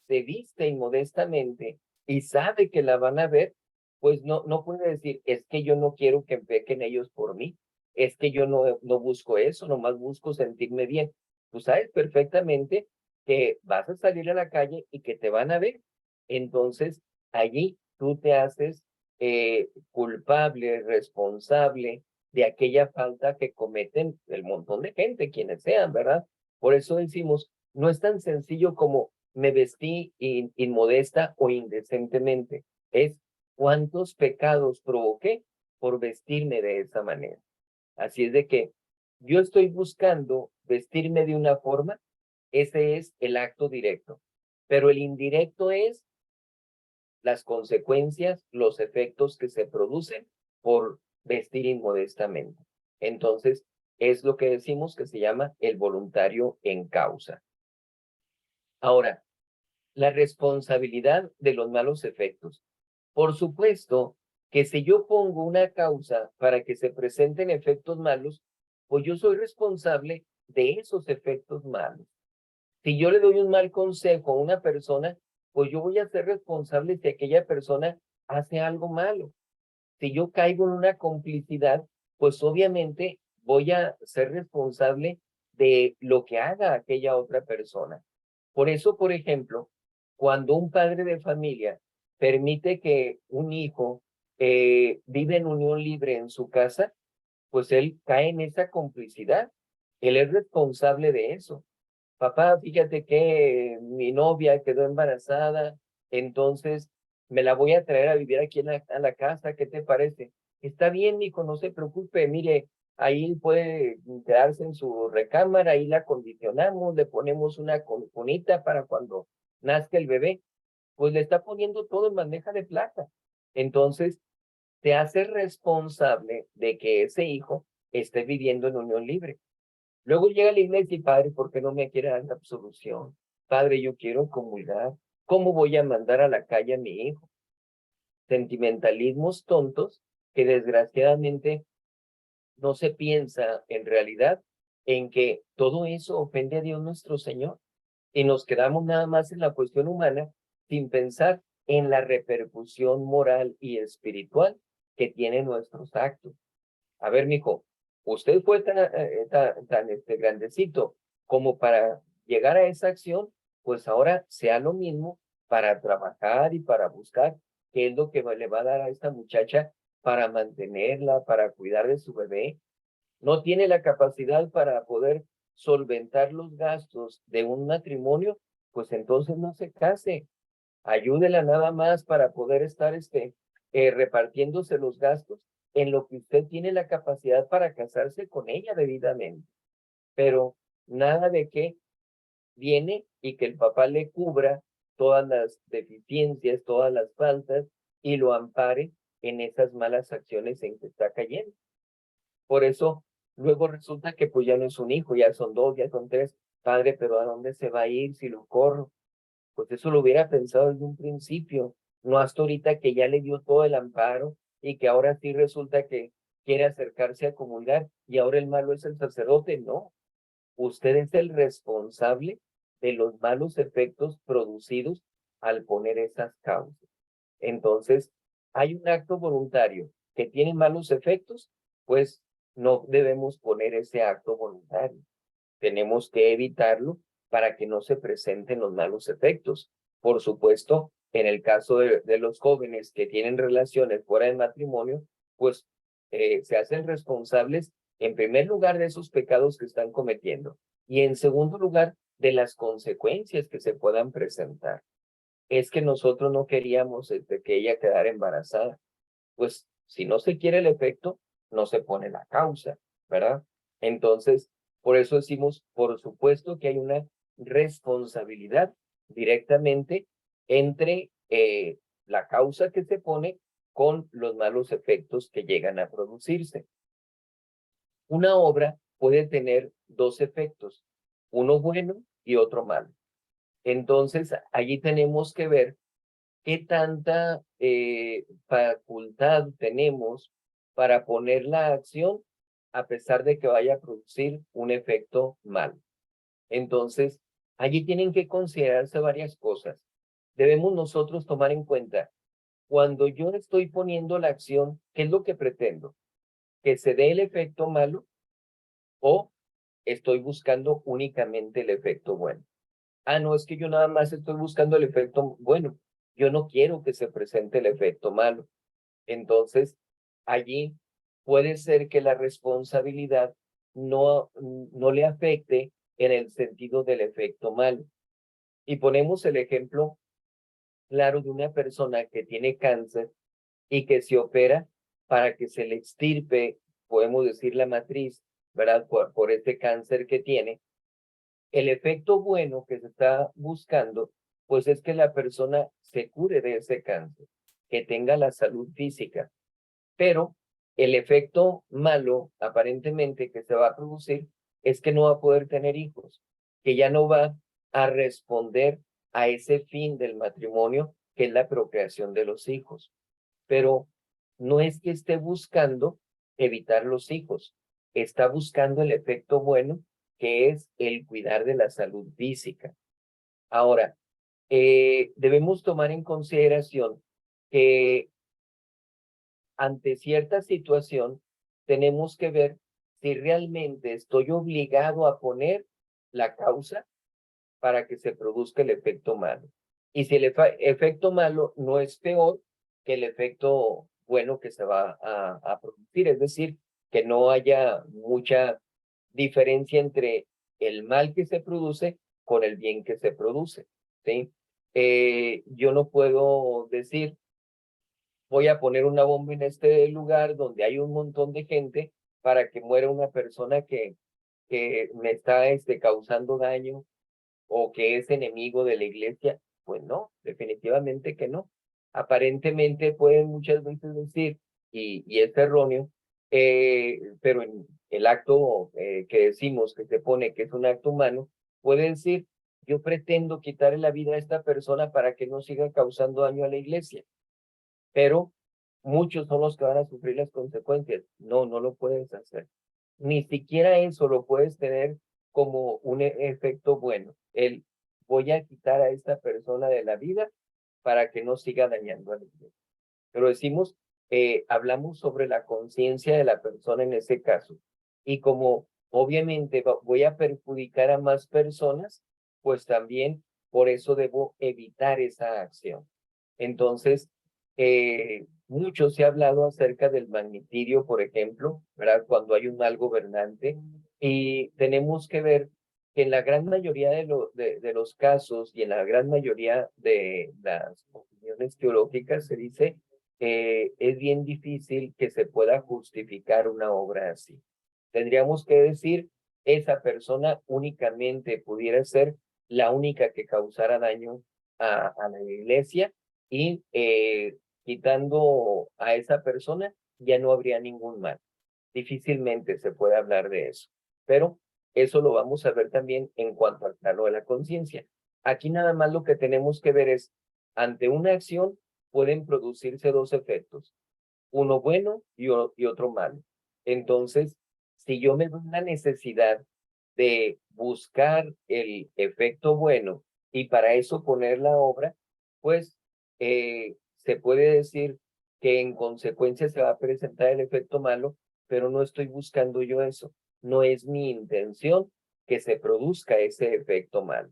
se viste inmodestamente y sabe que la van a ver, pues no puede decir, es que yo no quiero que pequen ellos por mí, es que yo no busco eso, nomás busco sentirme bien. Tú sabes perfectamente que vas a salir a la calle y que te van a ver. Entonces, allí tú te haces culpable, responsable de aquella falta que cometen el montón de gente, quienes sean, ¿verdad? Por eso decimos, no es tan sencillo como me vestí inmodesta o indecentemente, es cuántos pecados provoqué por vestirme de esa manera. Así es de que yo estoy buscando vestirme de una forma, ese es el acto directo, pero el indirecto es las consecuencias, los efectos que se producen por vestir inmodestamente. Entonces, es lo que decimos que se llama el voluntario en causa. Ahora, la responsabilidad de los malos efectos. Por supuesto que si yo pongo una causa para que se presenten efectos malos, pues yo soy responsable de esos efectos malos. Si yo le doy un mal consejo a una persona, pues yo voy a ser responsable si aquella persona hace algo malo. Si yo caigo en una complicidad, pues obviamente voy a ser responsable de lo que haga aquella otra persona. Por eso, por ejemplo, cuando un padre de familia permite que un hijo vive en unión libre en su casa, pues él cae en esa complicidad. Él es responsable de eso. Papá, fíjate que mi novia quedó embarazada, entonces me la voy a traer a vivir aquí a la casa, ¿qué te parece? Está bien, hijo, no se preocupe, mire, ahí puede quedarse en su recámara, ahí la acondicionamos, le ponemos una cunita para cuando nazca el bebé, pues le está poniendo todo en bandeja de plata. Entonces, te hace responsable de que ese hijo esté viviendo en unión libre. Luego llega la iglesia y padre, ¿por qué no me quiere dar la absolución? Padre, yo quiero comulgar. ¿Cómo voy a mandar a la calle a mi hijo? Sentimentalismos tontos que desgraciadamente no se piensa en realidad en que todo eso ofende a Dios nuestro Señor y nos quedamos nada más en la cuestión humana sin pensar en la repercusión moral y espiritual que tienen nuestros actos. A ver, mijo, usted fue tan grandecito como para llegar a esa acción, pues ahora sea lo mismo para trabajar y para buscar qué es lo que le va a dar a esta muchacha para mantenerla, para cuidar de su bebé. No tiene la capacidad para poder solventar los gastos de un matrimonio, pues entonces no se case. Ayúdela nada más para poder estar repartiéndose los gastos en lo que usted tiene la capacidad para casarse con ella debidamente. Pero nada de que viene y que el papá le cubra todas las deficiencias, todas las faltas y lo ampare en esas malas acciones en que está cayendo. Por eso luego resulta que pues ya no es un hijo, ya son dos, ya son tres. Padre, pero ¿a dónde se va a ir si lo corro? Pues eso lo hubiera pensado desde un principio, no hasta ahorita que ya le dio todo el amparo y que ahora sí resulta que quiere acercarse a comulgar y ahora el malo es el sacerdote. No, usted es el responsable de los malos efectos producidos al poner esas causas. Entonces, hay un acto voluntario que tiene malos efectos, pues no debemos poner ese acto voluntario. Tenemos que evitarlo para que no se presenten los malos efectos. Por supuesto, en el caso de los jóvenes que tienen relaciones fuera del matrimonio, pues se hacen responsables en primer lugar de esos pecados que están cometiendo y en segundo lugar de las consecuencias que se puedan presentar. Es que nosotros no queríamos que ella quedara embarazada. Pues si no se quiere el efecto, no se pone la causa, ¿verdad? Entonces, por eso decimos, por supuesto que hay una responsabilidad directamente entre la causa que se pone con los malos efectos que llegan a producirse. Una obra puede tener dos efectos, uno bueno y otro malo. Entonces, allí tenemos que ver qué tanta facultad tenemos para poner la acción a pesar de que vaya a producir un efecto malo. Entonces, allí tienen que considerarse varias cosas. Debemos nosotros tomar en cuenta, cuando yo estoy poniendo la acción, ¿qué es lo que pretendo? ¿Que se dé el efecto malo o estoy buscando únicamente el efecto bueno? Ah, no, es que yo nada más estoy buscando el efecto bueno. Yo no quiero que se presente el efecto malo. Entonces, allí puede ser que la responsabilidad no le afecte en el sentido del efecto malo. Y ponemos el ejemplo claro de una persona que tiene cáncer y que se opera para que se le extirpe, podemos decir, la matriz, ¿verdad? Por este cáncer que tiene. El efecto bueno que se está buscando, pues es que la persona se cure de ese cáncer, que tenga la salud física. Pero el efecto malo, aparentemente, que se va a producir es que no va a poder tener hijos, que ya no va a responder a ese fin del matrimonio, que es la procreación de los hijos. Pero no es que esté buscando evitar los hijos, está buscando el efecto bueno, que es el cuidar de la salud física. Ahora, debemos tomar en consideración que ante cierta situación tenemos que ver si realmente estoy obligado a poner la causa para que se produzca el efecto malo. Y si el efecto malo no es peor que el efecto bueno que se va a producir, es decir, que no haya mucha diferencia entre el mal que se produce con el bien que se produce, ¿sí? Yo no puedo decir, voy a poner una bomba en este lugar donde hay un montón de gente para que muera una persona que me está causando daño o que es enemigo de la iglesia. Pues no, definitivamente que no. Aparentemente pueden muchas veces decir, y es erróneo, pero en el acto que decimos que se pone que es un acto humano, puede decir, yo pretendo quitarle la vida a esta persona para que no siga causando daño a la iglesia, pero muchos son los que van a sufrir las consecuencias. No, no lo puedes hacer. Ni siquiera eso lo puedes tener como un efecto bueno. El voy a quitar a esta persona de la vida para que no siga dañando a la iglesia. Pero decimos, hablamos sobre la conciencia de la persona en ese caso. Y como obviamente voy a perjudicar a más personas, pues también por eso debo evitar esa acción. Entonces, mucho se ha hablado acerca del magnicidio, por ejemplo, ¿verdad? Cuando hay un mal gobernante, y tenemos que ver que en la gran mayoría de los casos y en la gran mayoría de las opiniones teológicas se dice es bien difícil que se pueda justificar una obra así. Tendríamos que decir, esa persona únicamente pudiera ser la única que causara daño a la iglesia y quitando a esa persona ya no habría ningún mal. Difícilmente se puede hablar de eso, pero eso lo vamos a ver también en cuanto al plano de la conciencia. Aquí nada más lo que tenemos que ver es, ante una acción pueden producirse dos efectos, uno bueno y otro malo. Entonces, si yo me doy la necesidad de buscar el efecto bueno y para eso poner la obra, pues se puede decir que en consecuencia se va a presentar el efecto malo, pero no estoy buscando yo eso. No es mi intención que se produzca ese efecto malo.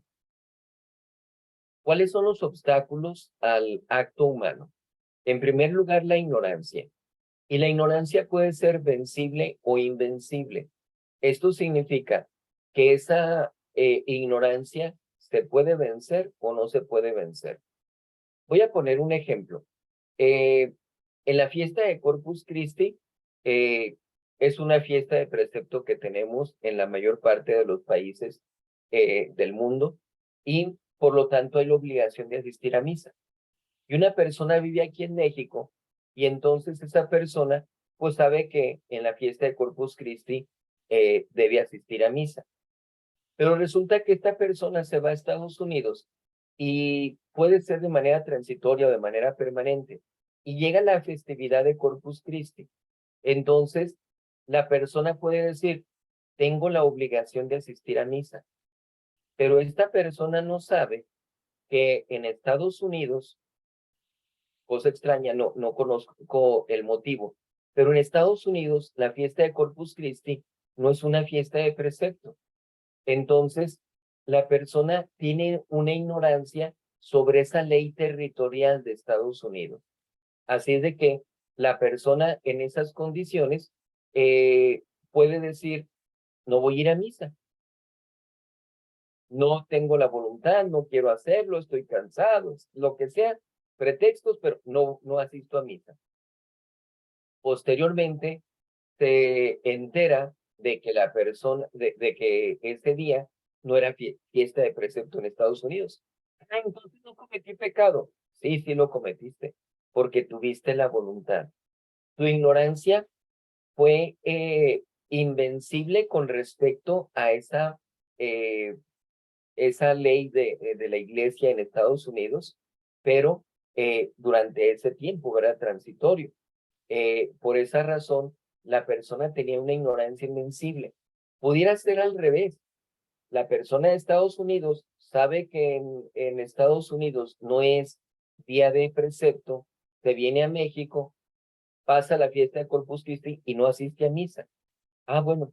¿Cuáles son los obstáculos al acto humano? En primer lugar, la ignorancia. Y la ignorancia puede ser vencible o invencible. Esto significa que esa ignorancia se puede vencer o no se puede vencer. Voy a poner un ejemplo. En la fiesta de Corpus Christi, es una fiesta de precepto que tenemos en la mayor parte de los países del mundo y por lo tanto hay la obligación de asistir a misa. Y una persona vive aquí en México y entonces esa persona pues sabe que en la fiesta de Corpus Christi debe asistir a misa. Pero resulta que esta persona se va a Estados Unidos y puede ser de manera transitoria o de manera permanente. Y llega la festividad de Corpus Christi. Entonces, la persona puede decir, tengo la obligación de asistir a misa. Pero esta persona no sabe que en Estados Unidos, cosa extraña, no conozco el motivo, pero en Estados Unidos la fiesta de Corpus Christi no es una fiesta de precepto. Entonces, la persona tiene una ignorancia sobre esa ley territorial de Estados Unidos. Así es de que la persona en esas condiciones puede decir, no voy a ir a misa, no tengo la voluntad, no quiero hacerlo, estoy cansado, lo que sea, pretextos, pero no asisto a misa. Posteriormente, se entera de que la persona, de que ese día no era fiesta de precepto en Estados Unidos. Ah, entonces no cometí pecado. Sí, sí lo cometiste, porque tuviste la voluntad. Tu ignorancia fue invencible con respecto a esa ley de la iglesia en Estados Unidos, pero durante ese tiempo era transitorio. Por esa razón, la persona tenía una ignorancia invencible. Pudiera ser al revés. La persona de Estados Unidos sabe que en Estados Unidos no es día de precepto, se viene a México, pasa la fiesta de Corpus Christi y no asiste a misa. Ah, bueno,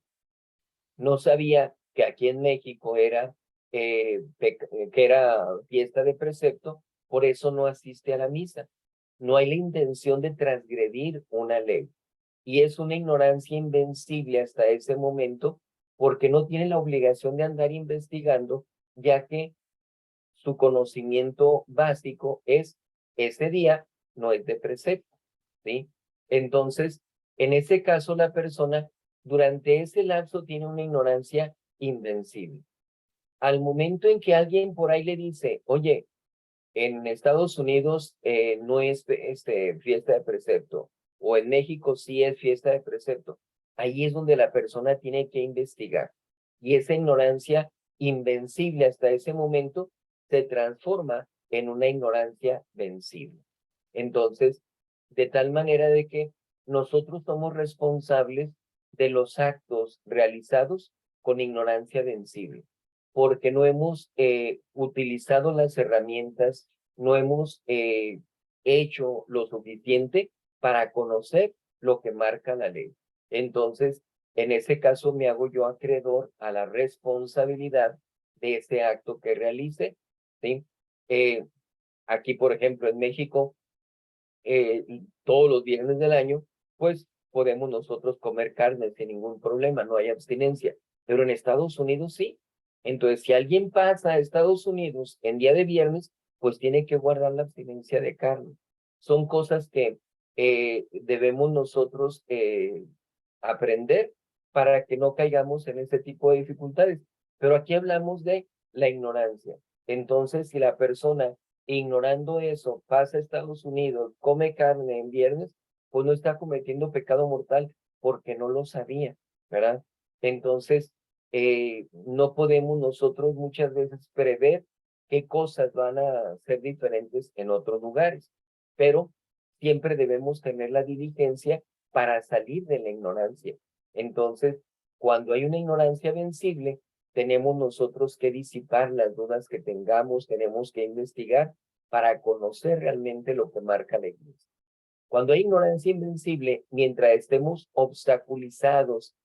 no sabía que aquí en México que era fiesta de precepto, por eso no asiste a la misa. No hay la intención de transgredir una ley. Y es una ignorancia invencible hasta ese momento porque no tiene la obligación de andar investigando, ya que su conocimiento básico es ese día no es de precepto, ¿sí? Entonces, en ese caso, la persona durante ese lapso tiene una ignorancia invencible. Al momento en que alguien por ahí le dice, oye, en Estados Unidos no es fiesta de precepto, o en México sí es fiesta de precepto, ahí es donde la persona tiene que investigar. Y esa ignorancia invencible hasta ese momento se transforma en una ignorancia vencible. Entonces, de tal manera de que nosotros somos responsables de los actos realizados con ignorancia vencible, porque no hemos utilizado las herramientas, no hemos hecho lo suficiente para conocer lo que marca la ley. Entonces, en ese caso me hago yo acreedor a la responsabilidad de ese acto que realice, ¿sí? Aquí, por ejemplo, en México, todos los viernes del año, pues podemos nosotros comer carne sin ningún problema, no hay abstinencia. Pero en Estados Unidos sí. Entonces, si alguien pasa a Estados Unidos en día de viernes, pues tiene que guardar la abstinencia de carne. Son cosas que debemos nosotros aprender para que no caigamos en ese tipo de dificultades. Pero aquí hablamos de la ignorancia. Entonces, si la persona ignorando eso pasa a Estados Unidos, come carne en viernes, pues no está cometiendo pecado mortal porque no lo sabía, ¿verdad? Entonces, no podemos nosotros muchas veces prever qué cosas van a ser diferentes en otros lugares, pero siempre debemos tener la diligencia para salir de la ignorancia. Entonces, cuando hay una ignorancia vencible, tenemos nosotros que disipar las dudas que tengamos, tenemos que investigar para conocer realmente lo que marca la iglesia. Cuando hay ignorancia invencible, mientras estemos obstaculizados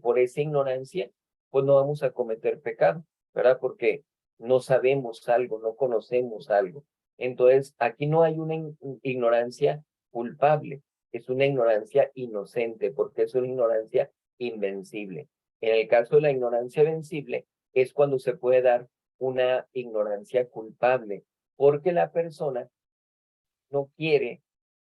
por esa ignorancia, pues no vamos a cometer pecado, ¿verdad? Porque no sabemos algo, no conocemos algo. Entonces, aquí no hay una ignorancia culpable, es una ignorancia inocente, porque es una ignorancia invencible. En el caso de la ignorancia vencible, es cuando se puede dar una ignorancia culpable, porque la persona no quiere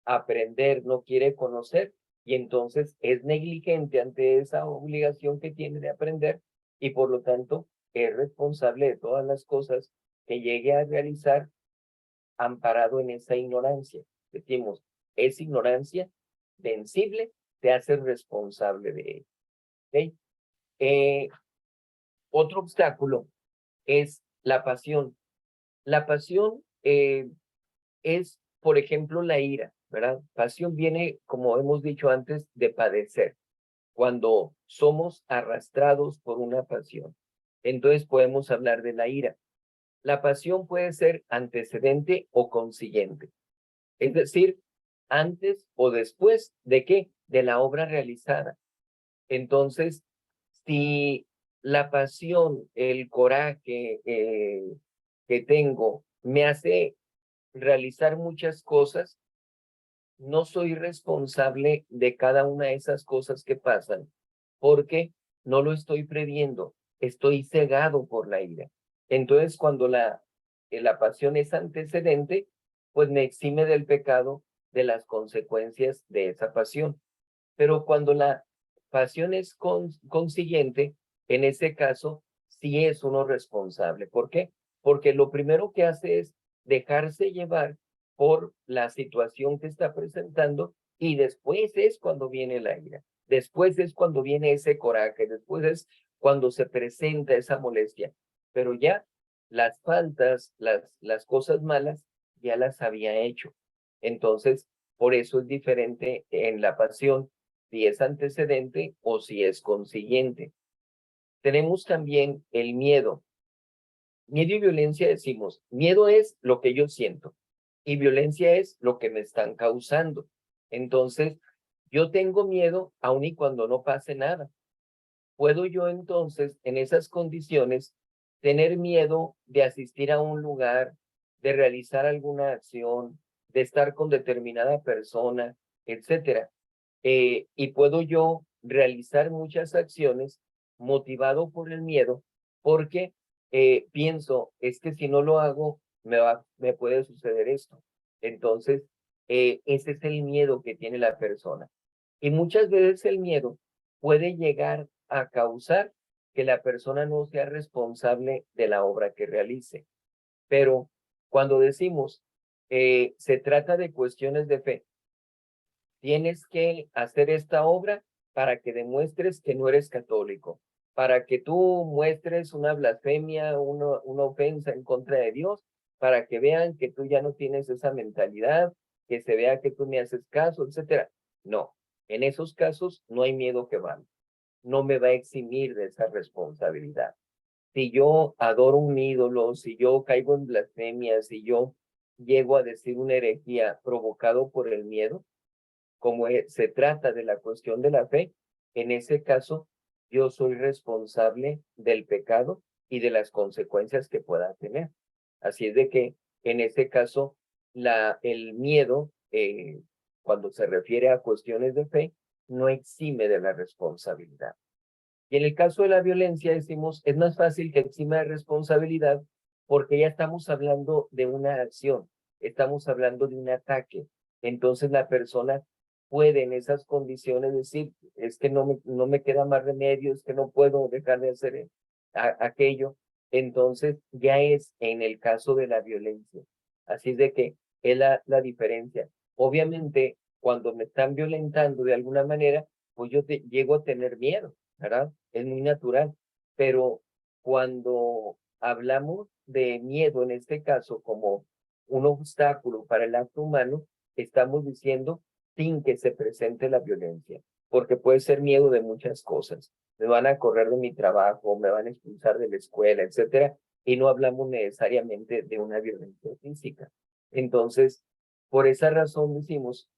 aprender, no quiere conocer, y entonces es negligente ante esa obligación que tiene de aprender y por lo tanto es responsable de todas las cosas que llegue a realizar amparado en esa ignorancia. Decimos, es ignorancia vencible, te hace responsable de ella. ¿Okay? Otro obstáculo es la pasión. La pasión es, por ejemplo, la ira, ¿verdad? Pasión viene, como hemos dicho antes, de padecer, cuando somos arrastrados por una pasión. Entonces podemos hablar de la ira. La pasión puede ser antecedente o consiguiente, es decir, antes o después de qué, de la obra realizada. Entonces, si la pasión, el coraje que tengo me hace realizar muchas cosas, no soy responsable de cada una de esas cosas que pasan, porque no lo estoy previendo, estoy cegado por la ira. Entonces, cuando la pasión es antecedente, pues me exime del pecado, de las consecuencias de esa pasión. Pero cuando la pasión es consiguiente, en ese caso, sí es uno responsable. ¿Por qué? Porque lo primero que hace es dejarse llevar por la situación que está presentando y después es cuando viene la ira, después es cuando viene ese coraje, después es cuando se presenta esa molestia. Pero ya las faltas, las cosas malas, ya las había hecho. Entonces, por eso es diferente en la pasión si es antecedente o si es consiguiente. Tenemos también el miedo. Miedo y violencia decimos, miedo es lo que yo siento y violencia es lo que me están causando. Entonces, yo tengo miedo aun y cuando no pase nada. ¿Puedo yo entonces, en esas condiciones, tener miedo de asistir a un lugar, de realizar alguna acción, de estar con determinada persona, etcétera? Y puedo yo realizar muchas acciones motivado por el miedo, porque pienso, es que si no lo hago, me puede suceder esto. Entonces, ese es el miedo que tiene la persona. Y muchas veces el miedo puede llegar a causar que la persona no sea responsable de la obra que realice. Pero cuando decimos, se trata de cuestiones de fe, tienes que hacer esta obra para que demuestres que no eres católico, para que tú muestres una blasfemia, una ofensa en contra de Dios, para que vean que tú ya no tienes esa mentalidad, que se vea que tú me haces caso, etcétera. No, en esos casos no hay miedo que valga, no me va a eximir de esa responsabilidad. Si yo adoro un ídolo, si yo caigo en blasfemia, si yo llego a decir una herejía provocado por el miedo, como se trata de la cuestión de la fe, en ese caso yo soy responsable del pecado y de las consecuencias que pueda tener. Así es de que en ese caso el miedo, cuando se refiere a cuestiones de fe, no exime de la responsabilidad. Y en el caso de la violencia decimos, es más fácil que exima de responsabilidad porque ya estamos hablando de una acción, estamos hablando de un ataque. Entonces la persona puede en esas condiciones decir, es que no me queda más remedio, es que no puedo dejar de hacer aquello. Entonces ya es en el caso de la violencia. Así es de que es la diferencia. Obviamente, cuando me están violentando de alguna manera, pues yo llego a tener miedo, ¿verdad? Es muy natural, pero cuando hablamos de miedo en este caso como un obstáculo para el acto humano, estamos diciendo sin que se presente la violencia, porque puede ser miedo de muchas cosas. Me van a correr de mi trabajo, me van a expulsar de la escuela, etcétera, y no hablamos necesariamente de una violencia física. Entonces, por esa razón decimos,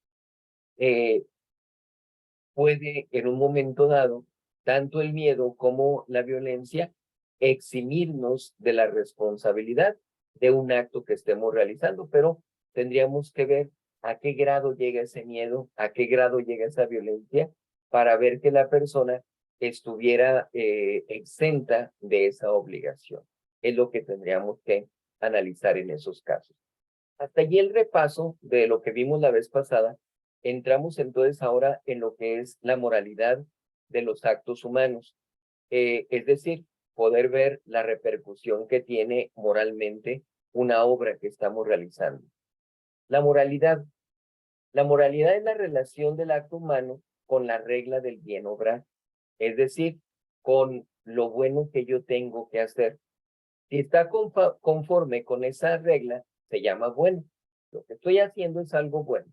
puede en un momento dado, tanto el miedo como la violencia, eximirnos de la responsabilidad de un acto que estemos realizando, pero tendríamos que ver a qué grado llega ese miedo, a qué grado llega esa violencia, para ver que la persona estuviera exenta de esa obligación. Es lo que tendríamos que analizar en esos casos. Hasta allí el repaso de lo que vimos la vez pasada. Entramos entonces ahora en lo que es la moralidad de los actos humanos, es decir, poder ver la repercusión que tiene moralmente una obra que estamos realizando. La moralidad. La moralidad es la relación del acto humano con la regla del bien obrar, es decir, con lo bueno que yo tengo que hacer. Si está conforme con esa regla, se llama bueno. Lo que estoy haciendo es algo bueno.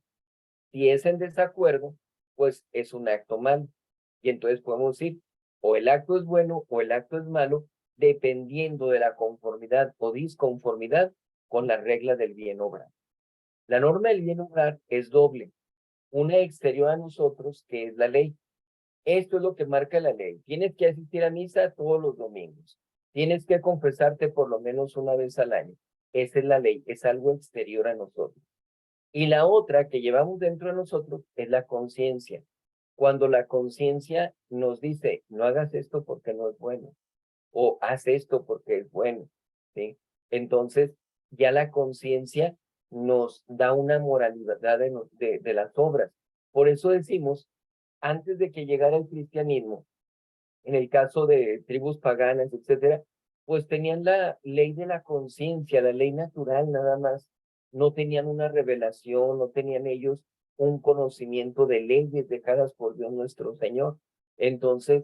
Si es en desacuerdo, pues es un acto malo. Y entonces podemos decir, o el acto es bueno o el acto es malo, dependiendo de la conformidad o disconformidad con la regla del bien obrar. La norma del bien obrar es doble. Una exterior a nosotros, que es la ley. Esto es lo que marca la ley. Tienes que asistir a misa todos los domingos. Tienes que confesarte por lo menos una vez al año. Esa es la ley, es algo exterior a nosotros. Y la otra que llevamos dentro de nosotros es la conciencia. Cuando la conciencia nos dice, no hagas esto porque no es bueno, o haz esto porque es bueno, ¿sí? Entonces, ya la conciencia nos da una moralidad de las obras. Por eso decimos, antes de que llegara el cristianismo, en el caso de tribus paganas, etcétera, pues tenían la ley de la conciencia, la ley natural nada más. No tenían una revelación, no tenían ellos un conocimiento de leyes dejadas por Dios nuestro Señor. Entonces,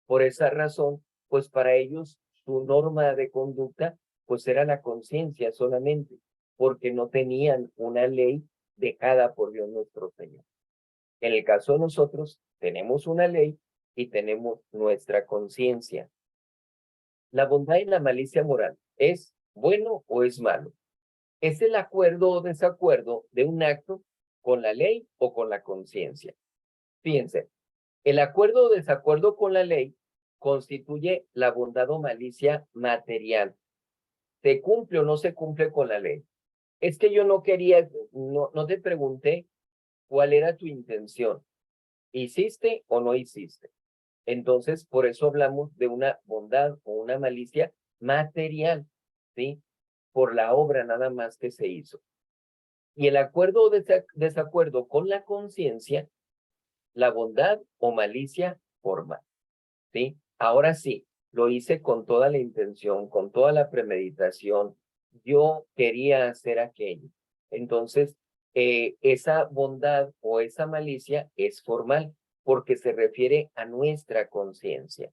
por esa razón, pues para ellos su norma de conducta, pues era la conciencia solamente, porque no tenían una ley dejada por Dios nuestro Señor. En el caso de nosotros, tenemos una ley y tenemos nuestra conciencia. La bondad y la malicia moral, ¿es bueno o es malo? Es el acuerdo o desacuerdo de un acto con la ley o con la conciencia. Fíjense, el acuerdo o desacuerdo con la ley constituye la bondad o malicia material. ¿Se cumple o no se cumple con la ley? Es que yo no quería, no te pregunté cuál era tu intención. ¿Hiciste o no hiciste? Entonces, por eso hablamos de una bondad o una malicia material, ¿sí? Por la obra nada más que se hizo. Y el acuerdo o desacuerdo con la conciencia, la bondad o malicia formal, ¿sí? Ahora sí, lo hice con toda la intención, con toda la premeditación. Yo quería hacer aquello. Entonces, esa bondad o esa malicia es formal, porque se refiere a nuestra conciencia.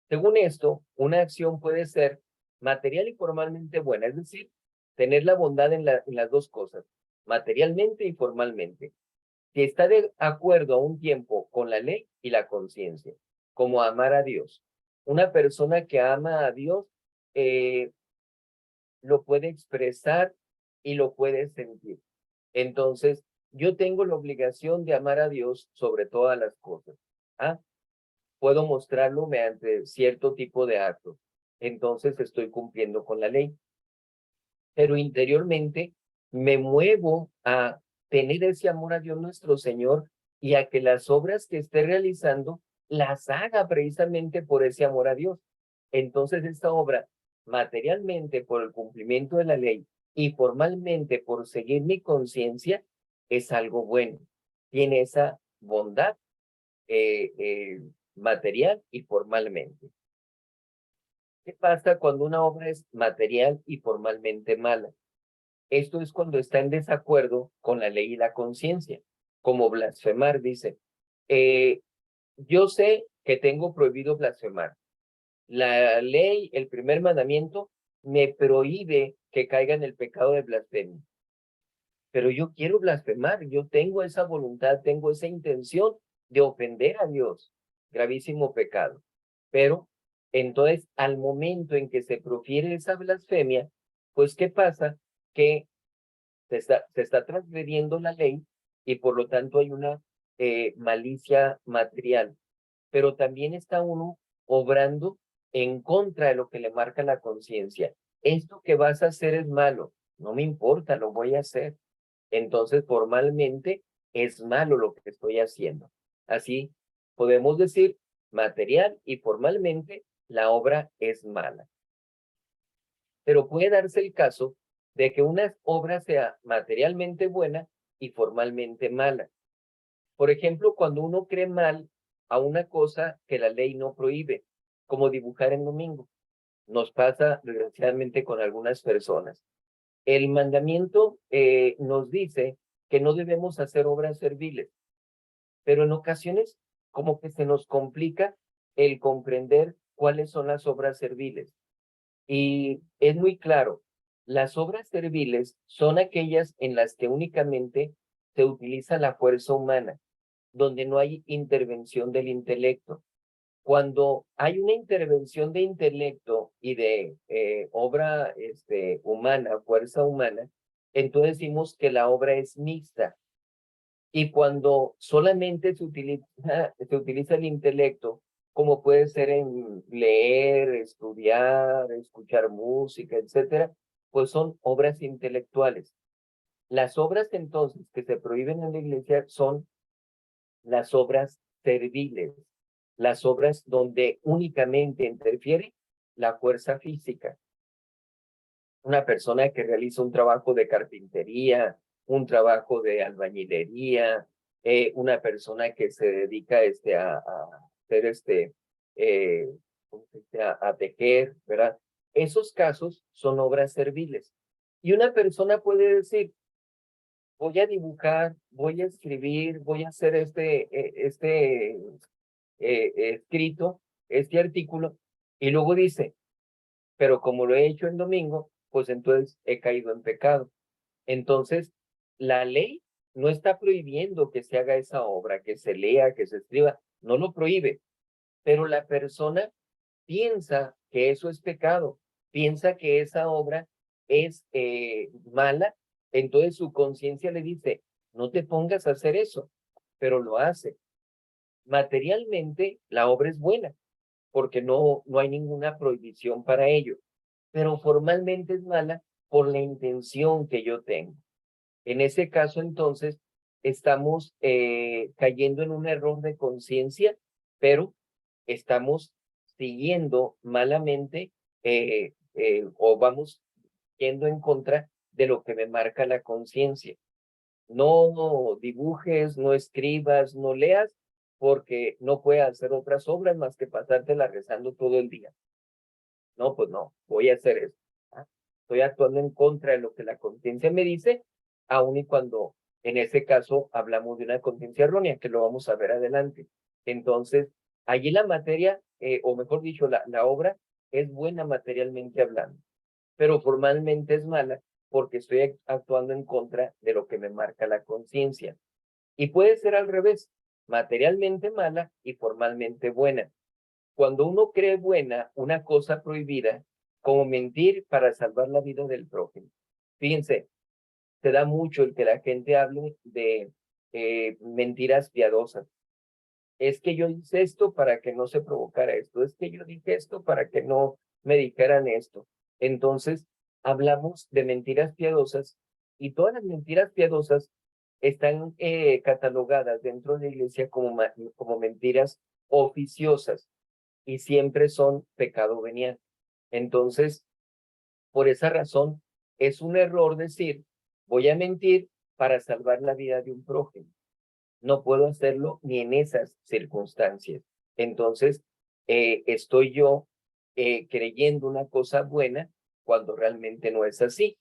Según esto, una acción puede ser material y formalmente buena, es decir, tener la bondad en las dos cosas, materialmente y formalmente, si está de acuerdo a un tiempo con la ley y la conciencia, como amar a Dios. Una persona que ama a Dios eh, lo puede expresar y lo puede sentir. Entonces, yo tengo la obligación de amar a Dios sobre todas las cosas. ¿Ah? Puedo mostrarlo mediante cierto tipo de actos. Entonces estoy cumpliendo con la ley. Pero interiormente me muevo a tener ese amor a Dios nuestro Señor y a que las obras que esté realizando las haga precisamente por ese amor a Dios. Entonces esta obra, materialmente por el cumplimiento de la ley y formalmente por seguir mi conciencia, es algo bueno. Tiene esa bondad material y formalmente. ¿Qué pasa cuando una obra es material y formalmente mala? Esto es cuando está en desacuerdo con la ley y la conciencia, como blasfemar, dice. Eh, yo sé que tengo prohibido blasfemar. La ley, el primer mandamiento, me prohíbe que caiga en el pecado de blasfemia. Pero yo quiero blasfemar, yo tengo esa voluntad, tengo esa intención de ofender a Dios. Gravísimo pecado. Pero entonces, al momento en que se profiere esa blasfemia, pues, ¿qué pasa? Que se está transgrediendo la ley y por lo tanto hay una malicia material, pero también está uno obrando en contra de lo que le marca la conciencia. Esto que vas a hacer es malo, no me importa, lo voy a hacer. Entonces, formalmente es malo lo que estoy haciendo. Así podemos decir, material y formalmente la obra es mala. Pero puede darse el caso de que una obra sea materialmente buena y formalmente mala. Por ejemplo, cuando uno cree mal a una cosa que la ley no prohíbe, como dibujar en domingo. Nos pasa desgraciadamente con algunas personas. El mandamiento nos dice que no debemos hacer obras serviles, pero en ocasiones como que se nos complica el comprender cuáles son las obras serviles. Y es muy claro, las obras serviles son aquellas en las que únicamente se utiliza la fuerza humana, donde no hay intervención del intelecto. Cuando hay una intervención de intelecto y de obra humana, fuerza humana, entonces decimos que la obra es mixta. Y cuando solamente se utiliza el intelecto, como puede ser en leer, estudiar, escuchar música, etcétera, pues son obras intelectuales. Las obras entonces que se prohíben en la iglesia son las obras serviles, las obras donde únicamente interfiere la fuerza física. Una persona que realiza un trabajo de carpintería, un trabajo de albañilería, una persona que se dedica a hacer a tejer, ¿verdad? Esos casos son obras serviles. Y una persona puede decir, voy a dibujar, voy a escribir, voy a hacer escrito, este artículo, y luego dice, pero como lo he hecho en domingo, pues entonces he caído en pecado. Entonces, la ley no está prohibiendo que se haga esa obra, que se lea, que se escriba, no lo prohíbe, pero la persona piensa que eso es pecado, piensa que esa obra es mala, entonces su conciencia le dice, no te pongas a hacer eso, pero lo hace. Materialmente, la obra es buena, porque no hay ninguna prohibición para ello, pero formalmente es mala por la intención que yo tengo. En ese caso, entonces, estamos cayendo en un error de conciencia, pero estamos siguiendo malamente o vamos yendo en contra de lo que me marca la conciencia. No dibujes, no escribas, no leas, porque no puedes hacer otras obras más que pasártela rezando todo el día. No, pues no, voy a hacer eso. ¿Ah? Estoy actuando en contra de lo que la conciencia me dice aun y cuando en ese caso hablamos de una conciencia errónea, que lo vamos a ver adelante. Entonces, allí la materia, o mejor dicho, la obra es buena materialmente hablando, pero formalmente es mala porque estoy actuando en contra de lo que me marca la conciencia. Y puede ser al revés, materialmente mala y formalmente buena. Cuando uno cree buena una cosa prohibida, como mentir para salvar la vida del prójimo. Fíjense, se da mucho el que la gente hable de mentiras piadosas. Es que yo hice esto para que no se provocara esto, es que yo dije esto para que no me dijeran esto. Entonces, hablamos de mentiras piadosas y todas las mentiras piadosas están catalogadas dentro de la iglesia como mentiras oficiosas y siempre son pecado venial. Entonces, por esa razón, es un error decir, voy a mentir para salvar la vida de un prójimo. No puedo hacerlo ni en esas circunstancias. Entonces, estoy yo creyendo una cosa buena cuando realmente no es así.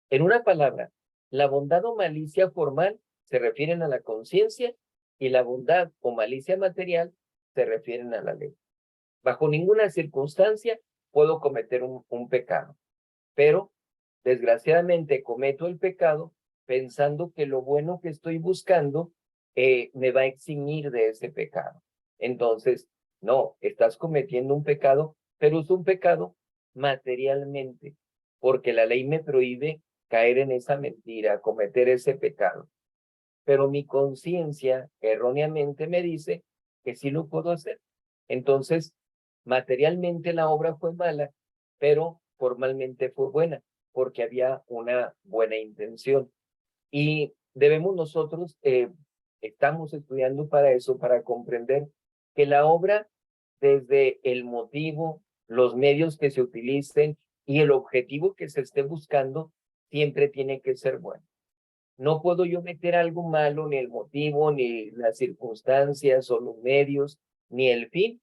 En una palabra, la bondad o malicia formal se refieren a la conciencia y la bondad o malicia material se refieren a la ley. Bajo ninguna circunstancia puedo cometer un pecado, pero desgraciadamente cometo el pecado pensando que lo bueno que estoy buscando me va a eximir de ese pecado. Entonces, no, estás cometiendo un pecado, pero es un pecado materialmente, porque la ley me prohíbe caer en esa mentira, cometer ese pecado. Pero mi conciencia erróneamente me dice que sí lo puedo hacer. Entonces, materialmente la obra fue mala, pero formalmente fue buena, porque había una buena intención. Y debemos nosotros, estamos estudiando para eso, para comprender que la obra, desde el motivo, los medios que se utilicen y el objetivo que se esté buscando, siempre tiene que ser bueno. No puedo yo meter algo malo, ni el motivo, ni las circunstancias o los medios, ni el fin,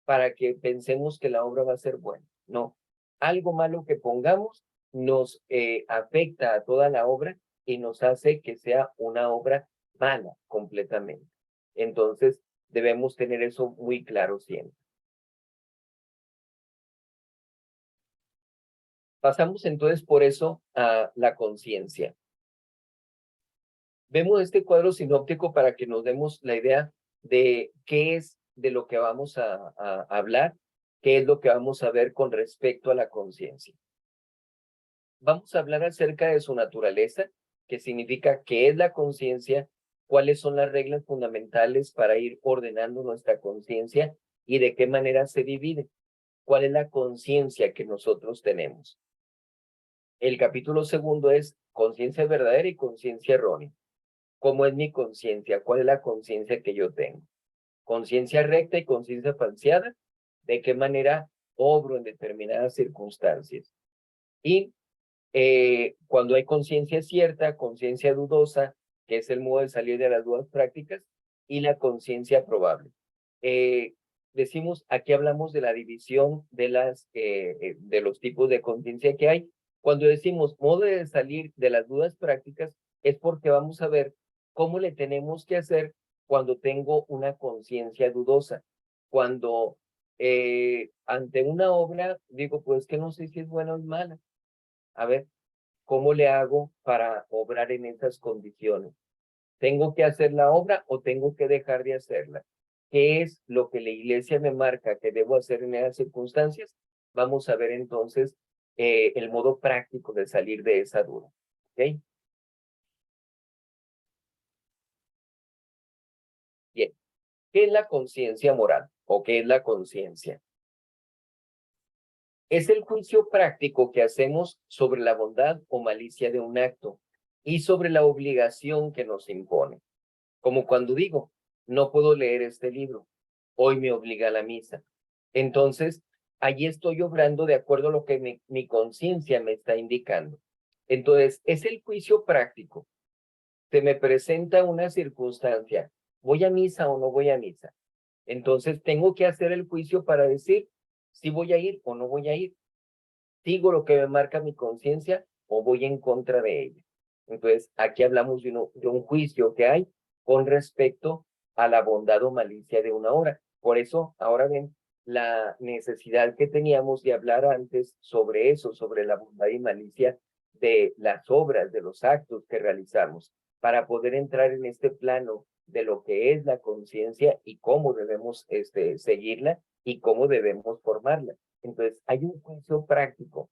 para que pensemos que la obra va a ser buena. No, algo malo que pongamos nos afecta a toda la obra y nos hace que sea una obra mala completamente. Entonces, debemos tener eso muy claro siempre. Pasamos entonces por eso a la conciencia. Vemos este cuadro sinóptico para que nos demos la idea de qué es de lo que vamos a hablar, qué es lo que vamos a ver con respecto a la conciencia. Vamos a hablar acerca de su naturaleza, que significa qué es la conciencia, cuáles son las reglas fundamentales para ir ordenando nuestra conciencia y de qué manera se divide, cuál es la conciencia que nosotros tenemos. El capítulo segundo es conciencia verdadera y conciencia errónea. ¿Cómo es mi conciencia? ¿Cuál es la conciencia que yo tengo? Conciencia recta y conciencia falseada. ¿De qué manera obro en determinadas circunstancias? Y cuando hay conciencia cierta, conciencia dudosa, que es el modo de salir de las dudas prácticas, y la conciencia probable. Decimos, aquí hablamos de la división de los tipos de conciencia que hay. Cuando decimos modo de salir de las dudas prácticas, es porque vamos a ver cómo le tenemos que hacer cuando tengo una conciencia dudosa. Cuando ante una obra digo, pues que no sé si es buena o es mala. A ver, ¿cómo le hago para obrar en esas condiciones? ¿Tengo que hacer la obra o tengo que dejar de hacerla? ¿Qué es lo que la iglesia me marca que debo hacer en esas circunstancias? Vamos a ver entonces el modo práctico de salir de esa duda. ¿Ok? Bien. ¿Qué es la conciencia moral o qué es la conciencia? Es el juicio práctico que hacemos sobre la bondad o malicia de un acto y sobre la obligación que nos impone. Como cuando digo, no puedo leer este libro, hoy me obliga a la misa. Entonces, allí estoy obrando de acuerdo a lo que mi conciencia me está indicando. Entonces, es el juicio práctico. Se me presenta una circunstancia, ¿voy a misa o no voy a misa? Entonces, tengo que hacer el juicio para decir si voy a ir o no voy a ir. ¿Sigo lo que me marca mi conciencia o voy en contra de ella? Entonces, aquí hablamos de un juicio que hay con respecto a la bondad o malicia de una obra. Por eso, ahora ven la necesidad que teníamos de hablar antes sobre eso, sobre la bondad y malicia de las obras, de los actos que realizamos, para poder entrar en este plano de lo que es la conciencia y cómo debemos seguirla y cómo debemos formarla. Entonces, hay un juicio práctico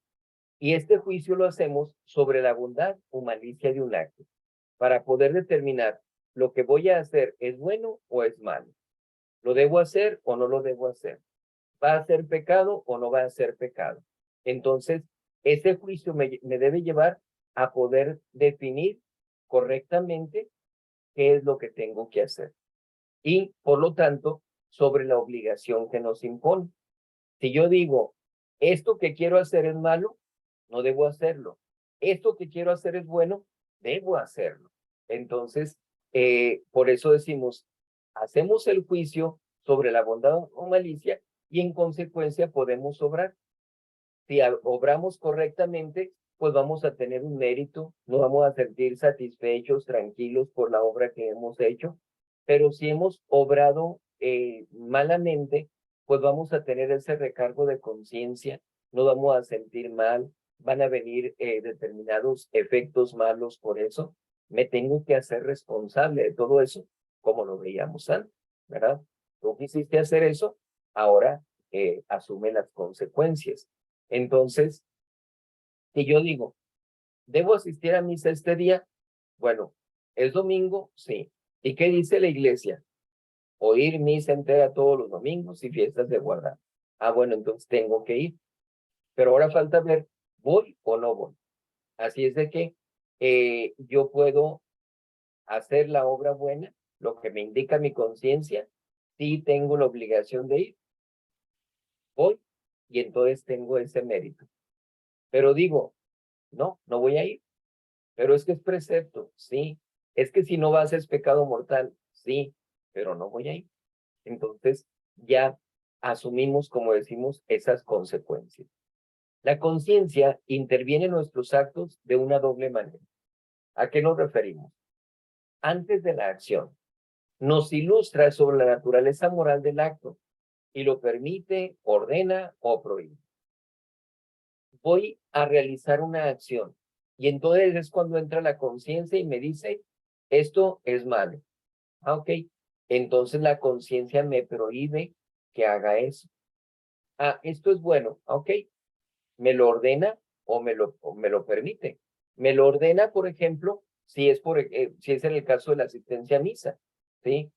y este juicio lo hacemos sobre la bondad o malicia de un acto para poder determinar lo que voy a hacer es bueno o es malo. ¿Lo debo hacer o no lo debo hacer? ¿Va a ser pecado o no va a ser pecado? Entonces, ese juicio me debe llevar a poder definir correctamente qué es lo que tengo que hacer. Y, por lo tanto, sobre la obligación que nos impone. Si yo digo, esto que quiero hacer es malo, no debo hacerlo. Esto que quiero hacer es bueno, debo hacerlo. Entonces, por eso decimos, hacemos el juicio sobre la bondad o malicia y en consecuencia podemos obrar. Si obramos correctamente, pues vamos a tener un mérito, nos vamos a sentir satisfechos, tranquilos por la obra que hemos hecho, pero si hemos obrado malamente, pues vamos a tener ese recargo de conciencia, nos vamos a sentir mal, van a venir determinados efectos malos por eso. Me tengo que hacer responsable de todo eso, como lo veíamos antes, ¿verdad? Tú quisiste hacer eso, ahora asume las consecuencias. Entonces, si yo digo, ¿debo asistir a misa este día? Bueno, ¿es domingo? Sí. ¿Y qué dice la iglesia? Oír misa entera todos los domingos y fiestas de guardar. Ah, bueno, entonces tengo que ir. Pero ahora falta ver, ¿voy o no voy? Así es de que yo puedo hacer la obra buena, lo que me indica mi conciencia, sí tengo la obligación de ir, voy, y entonces tengo ese mérito. Pero digo, no, no voy a ir. Pero es que es precepto, sí. Es que si no vas es pecado mortal, sí, pero no voy a ir. Entonces ya asumimos, como decimos, esas consecuencias. La conciencia interviene en nuestros actos de una doble manera. ¿A qué nos referimos? Antes de la acción, nos ilustra sobre la naturaleza moral del acto y lo permite, ordena o prohíbe. Voy a realizar una acción. Y entonces es cuando entra la conciencia y me dice, esto es malo. Ah, ok. Entonces la conciencia me prohíbe que haga eso. Ah, esto es bueno. Ah, ok. Me lo ordena o me lo permite. Me lo ordena, por ejemplo, si es en el caso de la asistencia a misa. ¿Sí?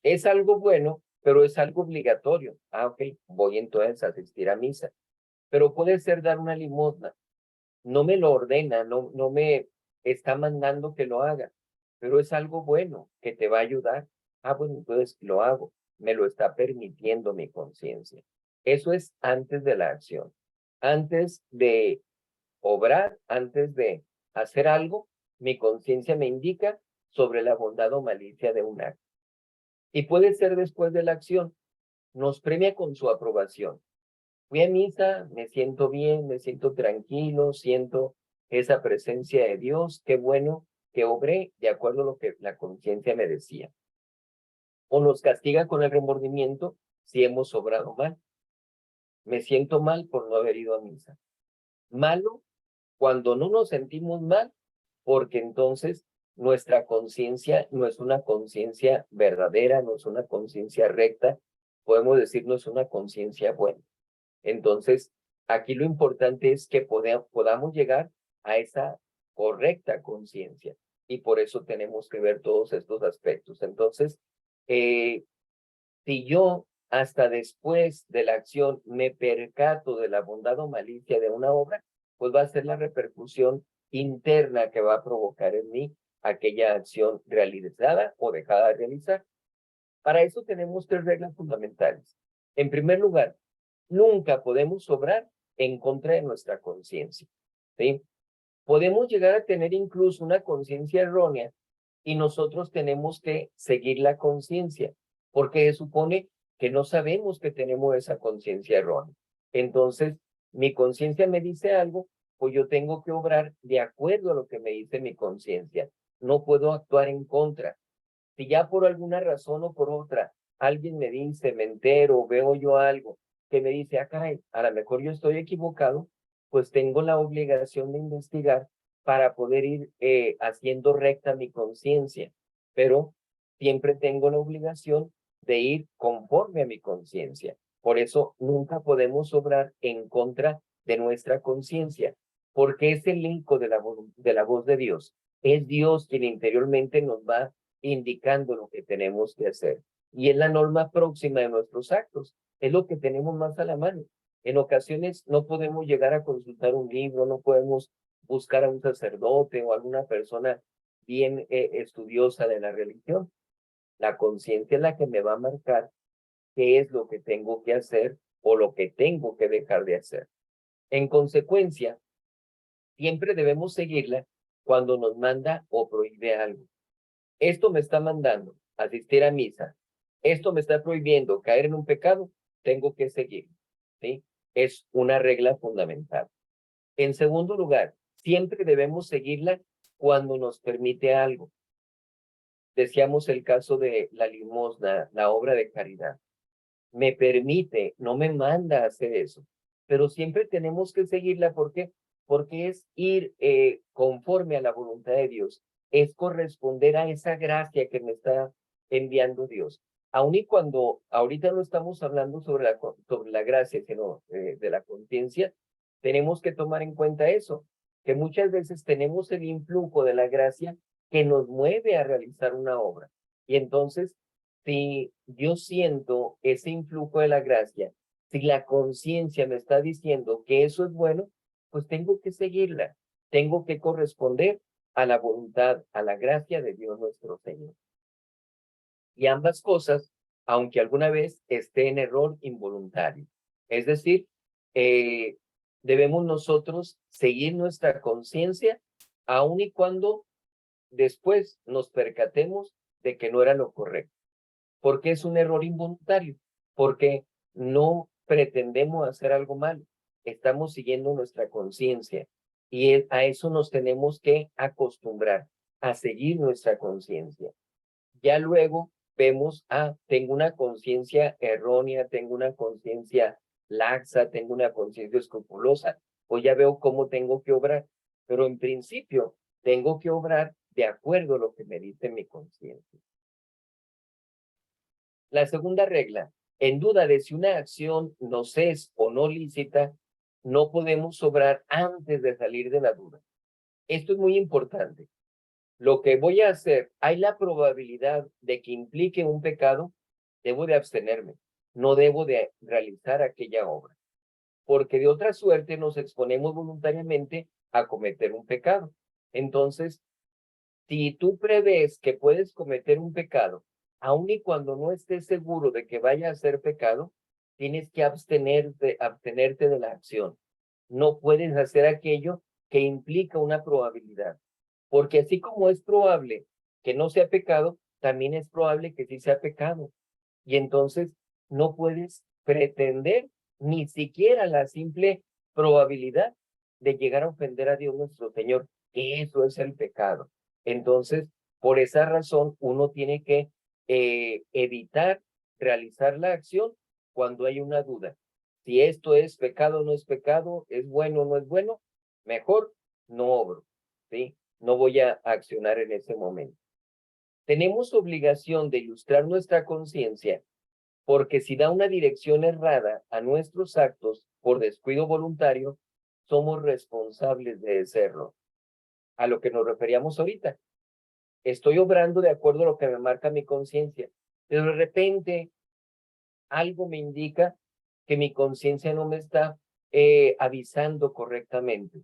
Es algo bueno, pero es algo obligatorio. Ah, ok. Voy entonces a asistir a misa. Pero puede ser dar una limosna. No me lo ordena, no me está mandando que lo haga, pero es algo bueno que te va a ayudar. Ah, bueno, entonces lo hago, me lo está permitiendo mi conciencia. Eso es antes de la acción. Antes de obrar, antes de hacer algo, mi conciencia me indica sobre la bondad o malicia de un acto. Y puede ser después de la acción, nos premia con su aprobación. Fui a misa, me siento bien, me siento tranquilo, siento esa presencia de Dios, qué bueno que obré de acuerdo a lo que la conciencia me decía. O nos castiga con el remordimiento si hemos obrado mal. Me siento mal por no haber ido a misa. Malo cuando no nos sentimos mal, porque entonces nuestra conciencia no es una conciencia verdadera, no es una conciencia recta, podemos decir no es una conciencia buena. Entonces, aquí lo importante es que podamos llegar a esa correcta conciencia y por eso tenemos que ver todos estos aspectos. Entonces, si yo hasta después de la acción me percato de la bondad o malicia de una obra, pues va a ser la repercusión interna que va a provocar en mí aquella acción realizada o dejada de realizar. Para eso tenemos tres reglas fundamentales. En primer lugar, nunca podemos obrar en contra de nuestra conciencia, ¿sí? Podemos llegar a tener incluso una conciencia errónea y nosotros tenemos que seguir la conciencia, porque se supone que no sabemos que tenemos esa conciencia errónea. Entonces, mi conciencia me dice algo, pues yo tengo que obrar de acuerdo a lo que me dice mi conciencia. No puedo actuar en contra. Si ya por alguna razón o por otra alguien me dice, me entero, veo yo algo que me dice, ah, caray, a lo mejor yo estoy equivocado, pues tengo la obligación de investigar para poder ir haciendo recta mi conciencia. Pero siempre tengo la obligación de ir conforme a mi conciencia. Por eso nunca podemos obrar en contra de nuestra conciencia, porque es el eco de la voz de Dios. Es Dios quien interiormente nos va indicando lo que tenemos que hacer. Y es la norma próxima de nuestros actos, es lo que tenemos más a la mano. En ocasiones no podemos llegar a consultar un libro, no podemos buscar a un sacerdote o alguna persona bien estudiosa de la religión. La conciencia es la que me va a marcar qué es lo que tengo que hacer o lo que tengo que dejar de hacer. En consecuencia, siempre debemos seguirla cuando nos manda o prohíbe algo. Esto me está mandando asistir a misa, esto me está prohibiendo caer en un pecado, tengo que seguir, ¿sí? Es una regla fundamental. En segundo lugar, siempre debemos seguirla cuando nos permite algo. Decíamos el caso de la limosna, la obra de caridad. Me permite, no me manda a hacer eso, pero siempre tenemos que seguirla. ¿Por qué? Porque es ir conforme a la voluntad de Dios, es corresponder a esa gracia que me está enviando Dios. Aun y cuando ahorita no estamos hablando sobre la gracia, sino de la conciencia, tenemos que tomar en cuenta eso, que muchas veces tenemos el influjo de la gracia que nos mueve a realizar una obra. Y entonces si yo siento ese influjo de la gracia, si la conciencia me está diciendo que eso es bueno, pues tengo que seguirla, tengo que corresponder a la voluntad, a la gracia de Dios nuestro Señor. Y ambas cosas, aunque alguna vez esté en error involuntario. Es decir, debemos nosotros seguir nuestra conciencia, aun y cuando después nos percatemos de que no era lo correcto. ¿Por qué es un error involuntario? Porque no pretendemos hacer algo malo, estamos siguiendo nuestra conciencia y a eso nos tenemos que acostumbrar, a seguir nuestra conciencia. Ya luego vemos, tengo una conciencia errónea, tengo una conciencia laxa, tengo una conciencia escrupulosa, o ya veo cómo tengo que obrar, pero en principio tengo que obrar de acuerdo a lo que me dice mi conciencia. La segunda regla, en duda de si una acción nos es o no lícita, no podemos obrar antes de salir de la duda. Esto es muy importante. Lo que voy a hacer, hay la probabilidad de que implique un pecado, debo de abstenerme, no debo de realizar aquella obra, porque de otra suerte nos exponemos voluntariamente a cometer un pecado. Entonces, si tú prevés que puedes cometer un pecado, aun y cuando no estés seguro de que vaya a ser pecado, tienes que abstenerte de la acción. No puedes hacer aquello que implica una probabilidad, porque así como es probable que no sea pecado, también es probable que sí sea pecado. Y entonces no puedes pretender ni siquiera la simple probabilidad de llegar a ofender a Dios nuestro Señor, que eso es el pecado. Entonces, por esa razón, uno tiene que evitar realizar la acción cuando hay una duda. Si esto es pecado o no es pecado, es bueno o no es bueno, mejor no obro, ¿sí? No voy a accionar en ese momento. Tenemos obligación de ilustrar nuestra conciencia porque si da una dirección errada a nuestros actos por descuido voluntario, somos responsables de serlo. A lo que nos referíamos ahorita. Estoy obrando de acuerdo a lo que me marca mi conciencia, pero de repente algo me indica que mi conciencia no me está avisando correctamente.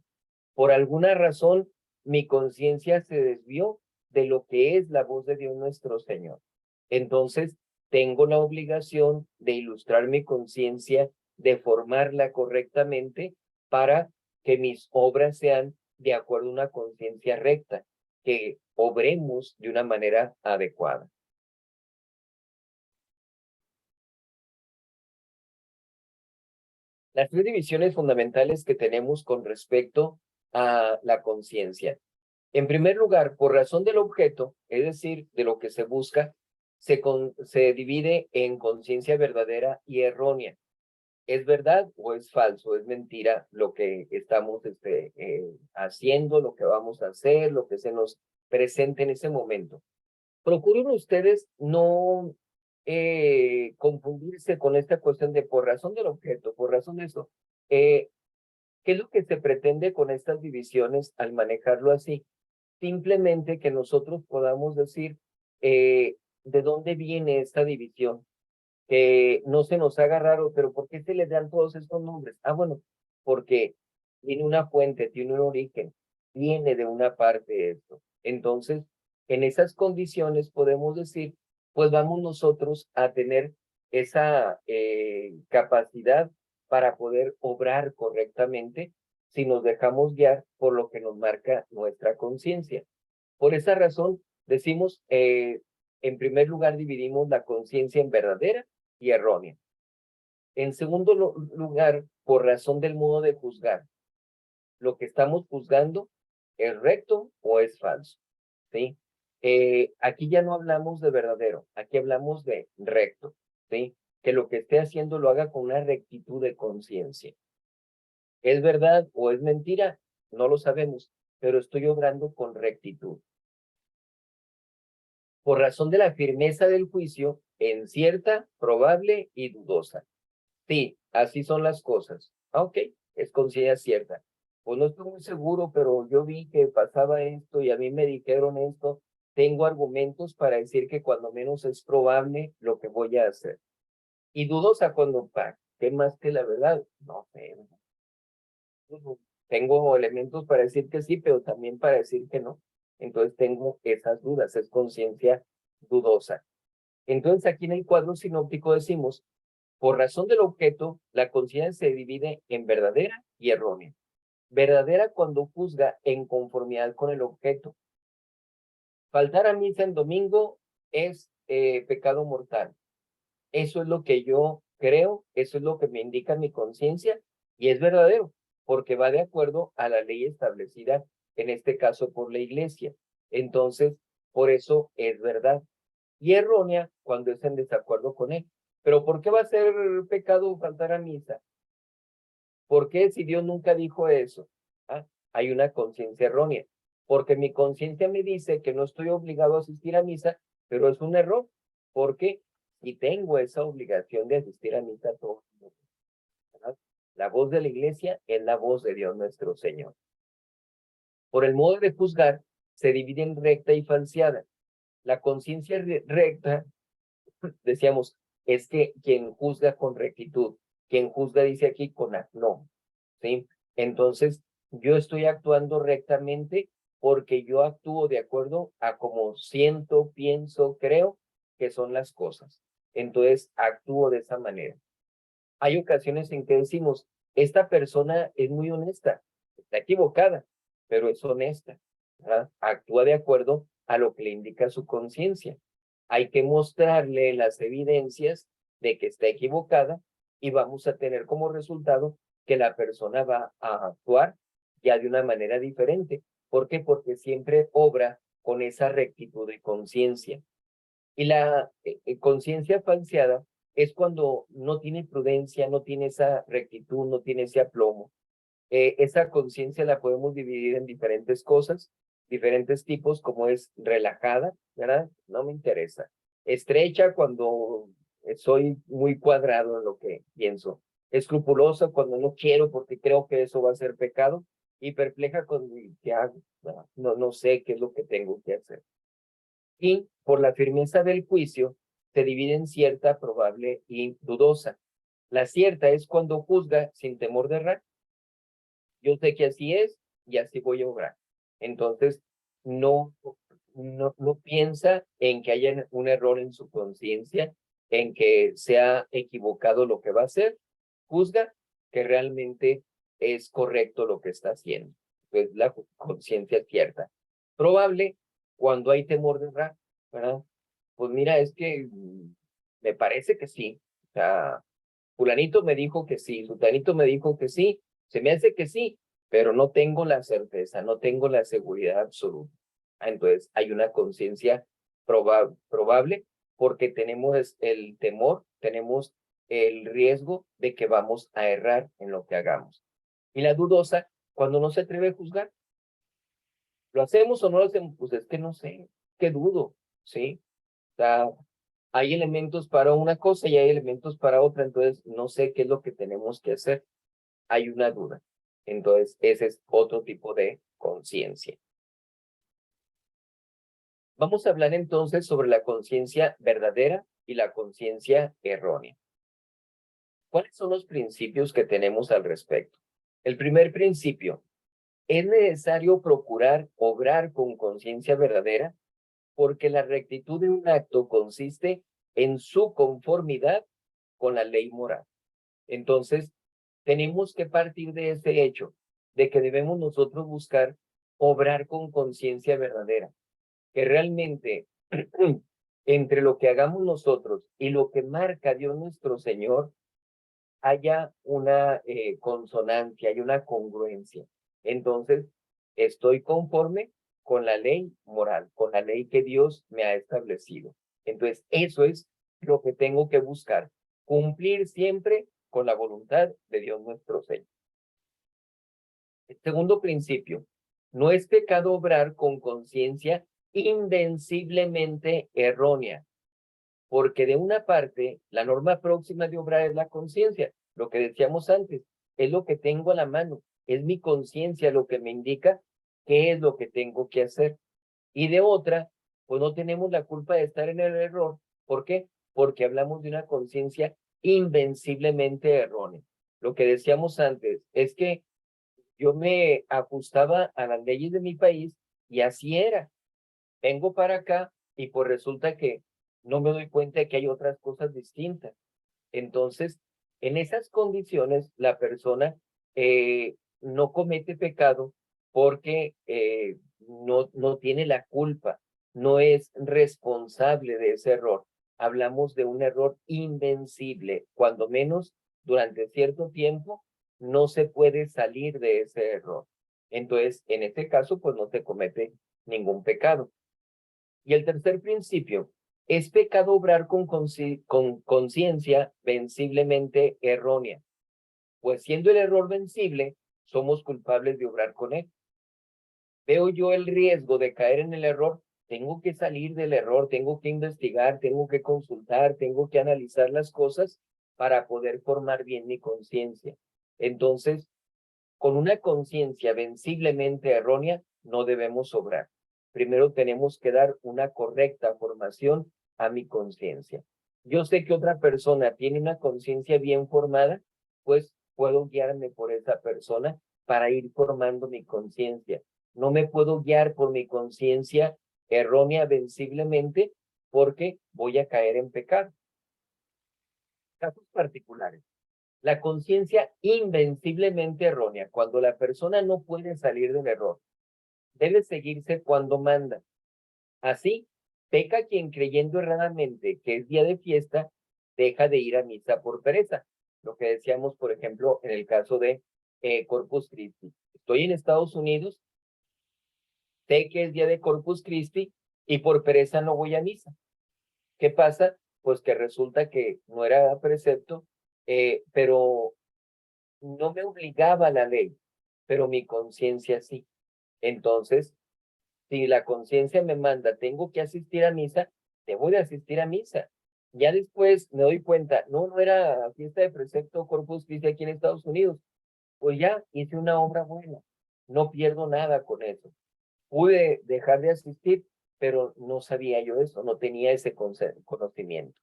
Por alguna razón, mi conciencia se desvió de lo que es la voz de Dios nuestro Señor. Entonces, tengo la obligación de ilustrar mi conciencia, de formarla correctamente para que mis obras sean de acuerdo a una conciencia recta, que obremos de una manera adecuada. Las tres divisiones fundamentales que tenemos con respecto a la conciencia. En primer lugar, por razón del objeto, es decir, de lo que se busca, se divide en conciencia verdadera y errónea. ¿Es verdad o es falso? ¿Es mentira lo que estamos haciendo, lo que vamos a hacer, lo que se nos presente en ese momento? Procuren ustedes no confundirse con esta cuestión de por razón del objeto, por razón de eso. ¿Qué es lo que se pretende con estas divisiones al manejarlo así? Simplemente que nosotros podamos decir de dónde viene esta división, que no se nos haga raro, pero ¿por qué se le dan todos estos nombres? Ah, bueno, porque tiene una fuente, tiene un origen, viene de una parte esto. Entonces, en esas condiciones podemos decir, pues vamos nosotros a tener esa capacidad para poder obrar correctamente si nos dejamos guiar por lo que nos marca nuestra conciencia. Por esa razón, decimos, en primer lugar, dividimos la conciencia en verdadera y errónea. En segundo lugar, por razón del modo de juzgar, lo que estamos juzgando es recto o es falso, ¿sí? Aquí ya no hablamos de verdadero, aquí hablamos de recto, ¿sí? Que lo que esté haciendo lo haga con una rectitud de conciencia. ¿Es verdad o es mentira? No lo sabemos, pero estoy obrando con rectitud. Por razón de la firmeza del juicio, en cierta, probable y dudosa. Sí, así son las cosas. Ah, ok, es conciencia cierta. Pues no estoy muy seguro, pero yo vi que pasaba esto y a mí me dijeron esto. Tengo argumentos para decir que cuando menos es probable lo que voy a hacer. Y dudosa cuando, ¿qué más que la verdad? No sé. Tengo elementos para decir que sí, pero también para decir que no. Entonces tengo esas dudas, es conciencia dudosa. Entonces aquí en el cuadro sinóptico decimos, por razón del objeto, la conciencia se divide en verdadera y errónea. Verdadera cuando juzga en conformidad con el objeto. Faltar a misa en domingo es pecado mortal. Eso es lo que yo creo, eso es lo que me indica mi conciencia y es verdadero, porque va de acuerdo a la ley establecida, en este caso por la iglesia. Entonces, por eso es verdad. Y errónea cuando es en desacuerdo con él. Pero ¿por qué va a ser pecado faltar a misa? ¿Por qué si Dios nunca dijo eso? ¿Ah? Hay una conciencia errónea. Porque mi conciencia me dice que no estoy obligado a asistir a misa, pero es un error. Porque si tengo esa obligación de asistir a misa todos los días, ¿verdad? La voz de la iglesia es la voz de Dios nuestro Señor. Por el modo de juzgar, se divide en recta y falseada. La conciencia recta, decíamos, es que quien juzga con rectitud, quien juzga dice aquí con aplomo, ¿sí? Entonces, yo estoy actuando rectamente porque yo actúo de acuerdo a como siento, pienso, creo que son las cosas. Entonces, actúo de esa manera. Hay ocasiones en que decimos, esta persona es muy honesta, está equivocada, pero es honesta, ¿verdad? Actúa de acuerdo a lo que le indica su conciencia. Hay que mostrarle las evidencias de que está equivocada y vamos a tener como resultado que la persona va a actuar ya de una manera diferente. ¿Por qué? Porque siempre obra con esa rectitud de conciencia. Y la conciencia falseada es cuando no tiene prudencia, no tiene esa rectitud, no tiene ese aplomo. Esa conciencia la podemos dividir en diferentes cosas, diferentes tipos, como es relajada, ¿verdad? No me interesa. Estrecha cuando soy muy cuadrado en lo que pienso. Escrupulosa cuando no quiero porque creo que eso va a ser pecado. Y perpleja cuando, ¿qué hago? No sé qué es lo que tengo que hacer. Y por la firmeza del juicio se divide en cierta, probable y dudosa. La cierta es cuando juzga sin temor de errar. Yo sé que así es y así voy a obrar. Entonces, no piensa en que haya un error en su conciencia, en que sea equivocado lo que va a hacer. Juzga que realmente es correcto lo que está haciendo. Pues la conciencia cierta. Probable cuando hay temor de errar, ¿verdad? Pues mira, es que me parece que sí. O sea, fulanito me dijo que sí, sutanito me dijo que sí, se me hace que sí, pero no tengo la certeza, no tengo la seguridad absoluta. Entonces hay una conciencia probable porque tenemos el temor, tenemos el riesgo de que vamos a errar en lo que hagamos. Y la dudosa, cuando no se atreve a juzgar, ¿lo hacemos o no lo hacemos? Pues es que no sé, qué dudo, ¿sí? O sea, hay elementos para una cosa y hay elementos para otra, entonces no sé qué es lo que tenemos que hacer. Hay una duda. Entonces, ese es otro tipo de conciencia. Vamos a hablar entonces sobre la conciencia verdadera y la conciencia errónea. ¿Cuáles son los principios que tenemos al respecto? El primer principio, es necesario procurar obrar con conciencia verdadera porque la rectitud de un acto consiste en su conformidad con la ley moral. Entonces, tenemos que partir de ese hecho, de que debemos nosotros buscar obrar con conciencia verdadera, que realmente entre lo que hagamos nosotros y lo que marca Dios nuestro Señor, haya una consonancia, hay una congruencia. Entonces, estoy conforme con la ley moral, con la ley que Dios me ha establecido. Entonces, eso es lo que tengo que buscar, cumplir siempre con la voluntad de Dios nuestro Señor. El segundo principio, no es pecado obrar con conciencia invenciblemente errónea, porque de una parte, la norma próxima de obrar es la conciencia, lo que decíamos antes, es lo que tengo a la mano, es mi conciencia lo que me indica qué es lo que tengo que hacer. Y de otra, pues no tenemos la culpa de estar en el error. ¿Por qué? Porque hablamos de una conciencia invenciblemente errónea. Lo que decíamos antes es que yo me ajustaba a las leyes de mi país y así era. Vengo para acá y pues resulta que no me doy cuenta de que hay otras cosas distintas. Entonces, en esas condiciones, la persona no comete pecado porque no tiene la culpa, no es responsable de ese error. Hablamos de un error invencible, cuando menos durante cierto tiempo no se puede salir de ese error. Entonces, en este caso, pues no se comete ningún pecado. Y el tercer principio, es pecado obrar con conciencia venciblemente errónea, pues siendo el error vencible, somos culpables de obrar con él. Veo yo el riesgo de caer en el error, tengo que salir del error, tengo que investigar, tengo que consultar, tengo que analizar las cosas para poder formar bien mi conciencia. Entonces, con una conciencia venciblemente errónea, no debemos obrar. Primero tenemos que dar una correcta formación a mi conciencia. Yo sé que otra persona tiene una conciencia bien formada, pues puedo guiarme por esa persona para ir formando mi conciencia. No me puedo guiar por mi conciencia errónea venciblemente porque voy a caer en pecado. Casos particulares. La conciencia invenciblemente errónea, cuando la persona no puede salir del error, debe seguirse cuando manda. Así, peca quien creyendo erradamente que es día de fiesta, deja de ir a misa por pereza. Lo que decíamos, por ejemplo, en el caso de Corpus Christi. Estoy en Estados Unidos, sé que es día de Corpus Christi y por pereza no voy a misa. ¿Qué pasa? Pues que resulta que no era precepto, pero no me obligaba la ley, pero mi conciencia sí. Entonces, si la conciencia me manda, tengo que asistir a misa, debo de asistir a misa. Ya después me doy cuenta, no era fiesta de precepto Corpus Christi aquí en Estados Unidos. Pues ya hice una obra buena, no pierdo nada con eso. Pude dejar de asistir, pero no sabía yo eso, no tenía ese conocimiento.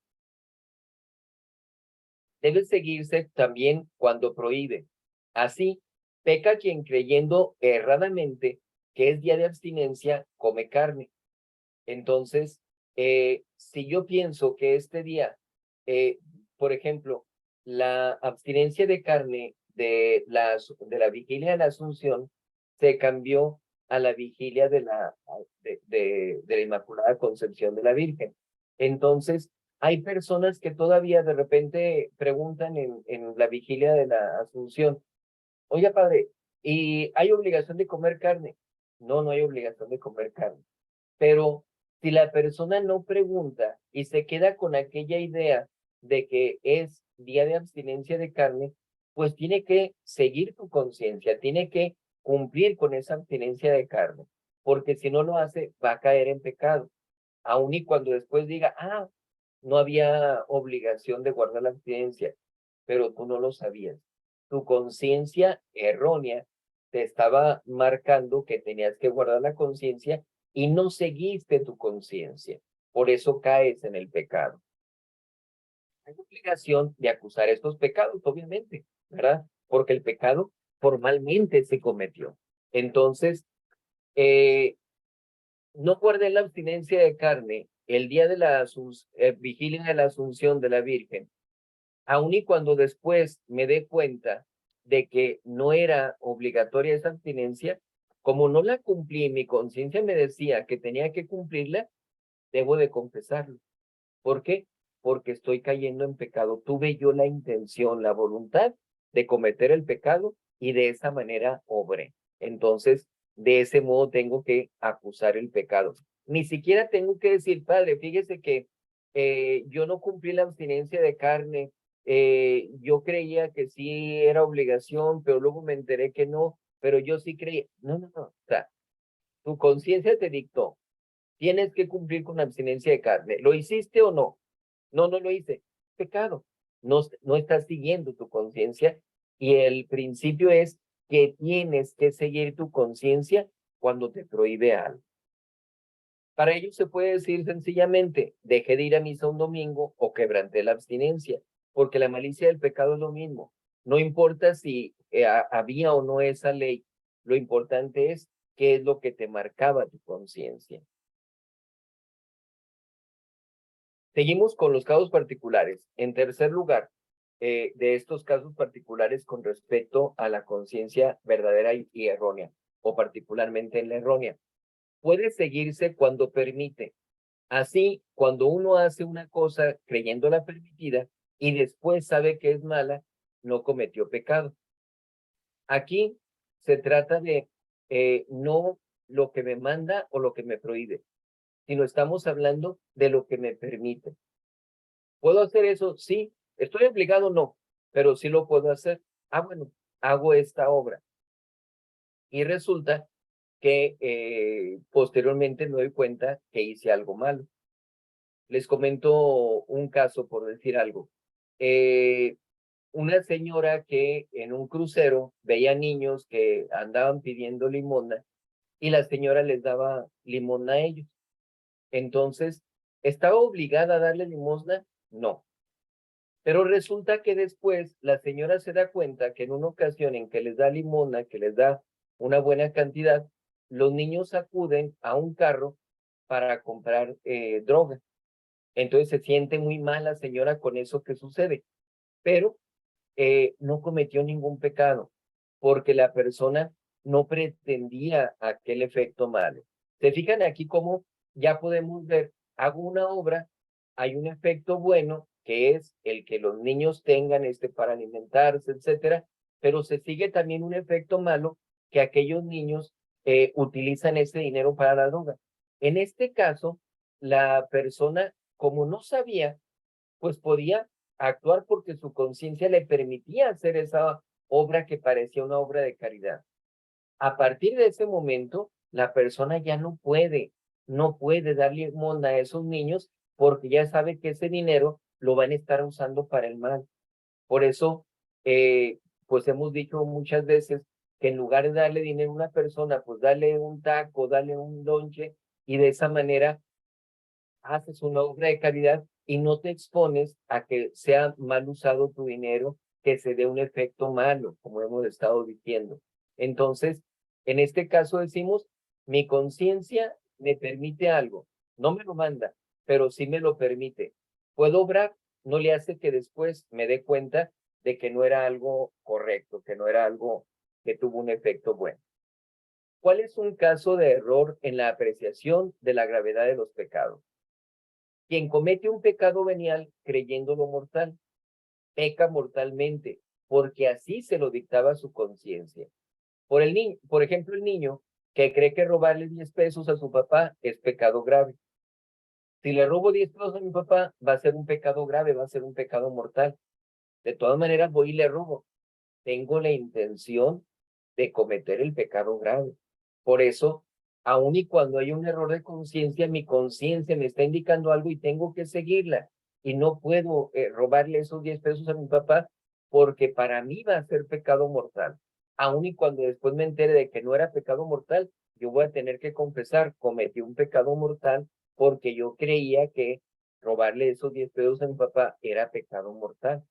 Debe seguirse también cuando prohíbe. Así, peca quien creyendo erradamente que es día de abstinencia, come carne. Entonces, si yo pienso que este día, por ejemplo, la abstinencia de carne de la vigilia de la Asunción se cambió a la vigilia de la Inmaculada Concepción de la Virgen. Entonces, Hay personas que todavía de repente preguntan en la vigilia de la Asunción, oye, padre, ¿y hay obligación de comer carne? No, no hay obligación de comer carne. Pero si la persona no pregunta y se queda con aquella idea de que es día de abstinencia de carne, pues tiene que seguir tu conciencia, tiene que cumplir con esa abstinencia de carne, porque si no lo hace, va a caer en pecado. Aun y cuando después diga, no había obligación de guardar la abstinencia, pero tú no lo sabías. Tu conciencia errónea te estaba marcando que tenías que guardar la conciencia y no seguiste tu conciencia. Por eso caes en el pecado. Hay obligación de acusar estos pecados, obviamente, ¿verdad? Porque el pecado formalmente se cometió. Entonces, eh, no guardé la abstinencia de carne el día de la vigilia de la Asunción de la Virgen, aun y cuando después me dé cuenta de que no era obligatoria esa abstinencia, como no la cumplí, mi conciencia me decía que tenía que cumplirla, debo de confesarlo. ¿Por qué? Porque estoy cayendo en pecado. Tuve yo la intención, la voluntad de cometer el pecado y de esa manera obré. Entonces, de ese modo tengo que acusar el pecado. Ni siquiera tengo que decir, padre, fíjese que yo no cumplí la abstinencia de carne, yo creía que sí era obligación, pero luego me enteré que no, pero yo sí creía. No, no, no. O sea, tu conciencia te dictó, tienes que cumplir con la abstinencia de carne. ¿Lo hiciste o no? No, no lo hice. Pecado. No, no estás siguiendo tu conciencia y el principio es que tienes que seguir tu conciencia cuando te prohíbe algo. Para ello se puede decir sencillamente, dejé de ir a misa un domingo o quebranté la abstinencia, porque la malicia del pecado es lo mismo. No importa si había o no esa ley, lo importante es qué es lo que te marcaba tu conciencia. Seguimos con los casos particulares. En tercer lugar, de estos casos particulares con respecto a la conciencia verdadera y errónea, o particularmente en la errónea, puede seguirse cuando permite. Así, cuando uno hace una cosa creyéndola permitida y después sabe que es mala, no cometió pecado. Aquí se trata de no lo que me manda o lo que me prohíbe, sino estamos hablando de lo que me permite. ¿Puedo hacer eso? Sí. ¿Estoy obligado? No, pero sí lo puedo hacer. Bueno, hago esta obra. Y resulta que posteriormente me doy cuenta que hice algo malo. Les comento un caso por decir algo. Una señora que en un crucero veía niños que andaban pidiendo limosna y la señora les daba limosna a ellos. Entonces, ¿estaba obligada a darle limosna? No. Pero resulta que después la señora se da cuenta que en una ocasión en que les da limosna, que les da una buena cantidad, los niños acuden a un carro para comprar droga. Entonces se siente muy mal la señora con eso que sucede, pero no cometió ningún pecado porque la persona no pretendía aquel efecto malo. ¿Se fijan aquí cómo ya podemos ver? Hago una obra, hay un efecto bueno, que es el que los niños tengan para alimentarse, etcétera, pero se sigue también un efecto malo que aquellos niños utilizan ese dinero para la droga. En este caso, la persona, como no sabía, pues podía actuar porque su conciencia le permitía hacer esa obra que parecía una obra de caridad. A partir de ese momento, la persona ya no puede darle limosna a esos niños porque ya sabe que ese dinero lo van a estar usando para el mal. Por eso, pues hemos dicho muchas veces que en lugar de darle dinero a una persona, pues dale un taco, dale un lonche y de esa manera haces una obra de caridad y no te expones a que sea mal usado tu dinero, que se dé un efecto malo, como hemos estado diciendo. Entonces, en este caso decimos, mi conciencia me permite algo, no me lo manda, pero sí me lo permite. Puedo obrar, no le hace que después me dé cuenta de que no era algo correcto, que no era algo que tuvo un efecto bueno. ¿Cuál es un caso de error en la apreciación de la gravedad de los pecados? Quien comete un pecado venial creyéndolo mortal, peca mortalmente, porque así se lo dictaba su conciencia. Por ejemplo, el niño que cree que robarle 10 pesos a su papá es pecado grave. Si le robo 10 pesos a mi papá, va a ser un pecado grave, va a ser un pecado mortal. De todas maneras, voy y le robo. Tengo la intención de cometer el pecado grave. Por eso, aun y cuando hay un error de conciencia, mi conciencia me está indicando algo y tengo que seguirla. Y no puedo robarle esos 10 pesos a mi papá porque para mí va a ser pecado mortal. Aun y cuando después me entere de que no era pecado mortal, yo voy a tener que confesar, cometí un pecado mortal porque yo creía que robarle esos 10 pesos a mi papá era pecado mortal.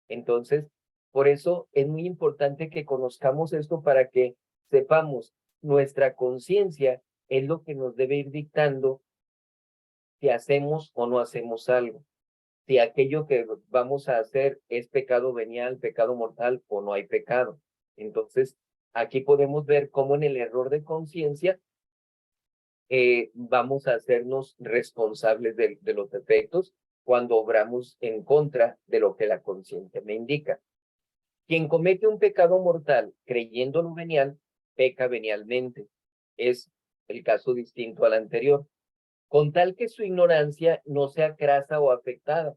Entonces, por eso es muy importante que conozcamos esto para que sepamos nuestra conciencia es lo que nos debe ir dictando si hacemos o no hacemos algo, si aquello que vamos a hacer es pecado venial, pecado mortal o no hay pecado. Entonces, aquí podemos ver cómo en el error de conciencia vamos a hacernos responsables de los defectos cuando obramos en contra de lo que la conciencia me indica. Quien comete un pecado mortal creyéndolo venial, peca venialmente. Es el caso distinto al anterior. Con tal que su ignorancia no sea crasa o afectada.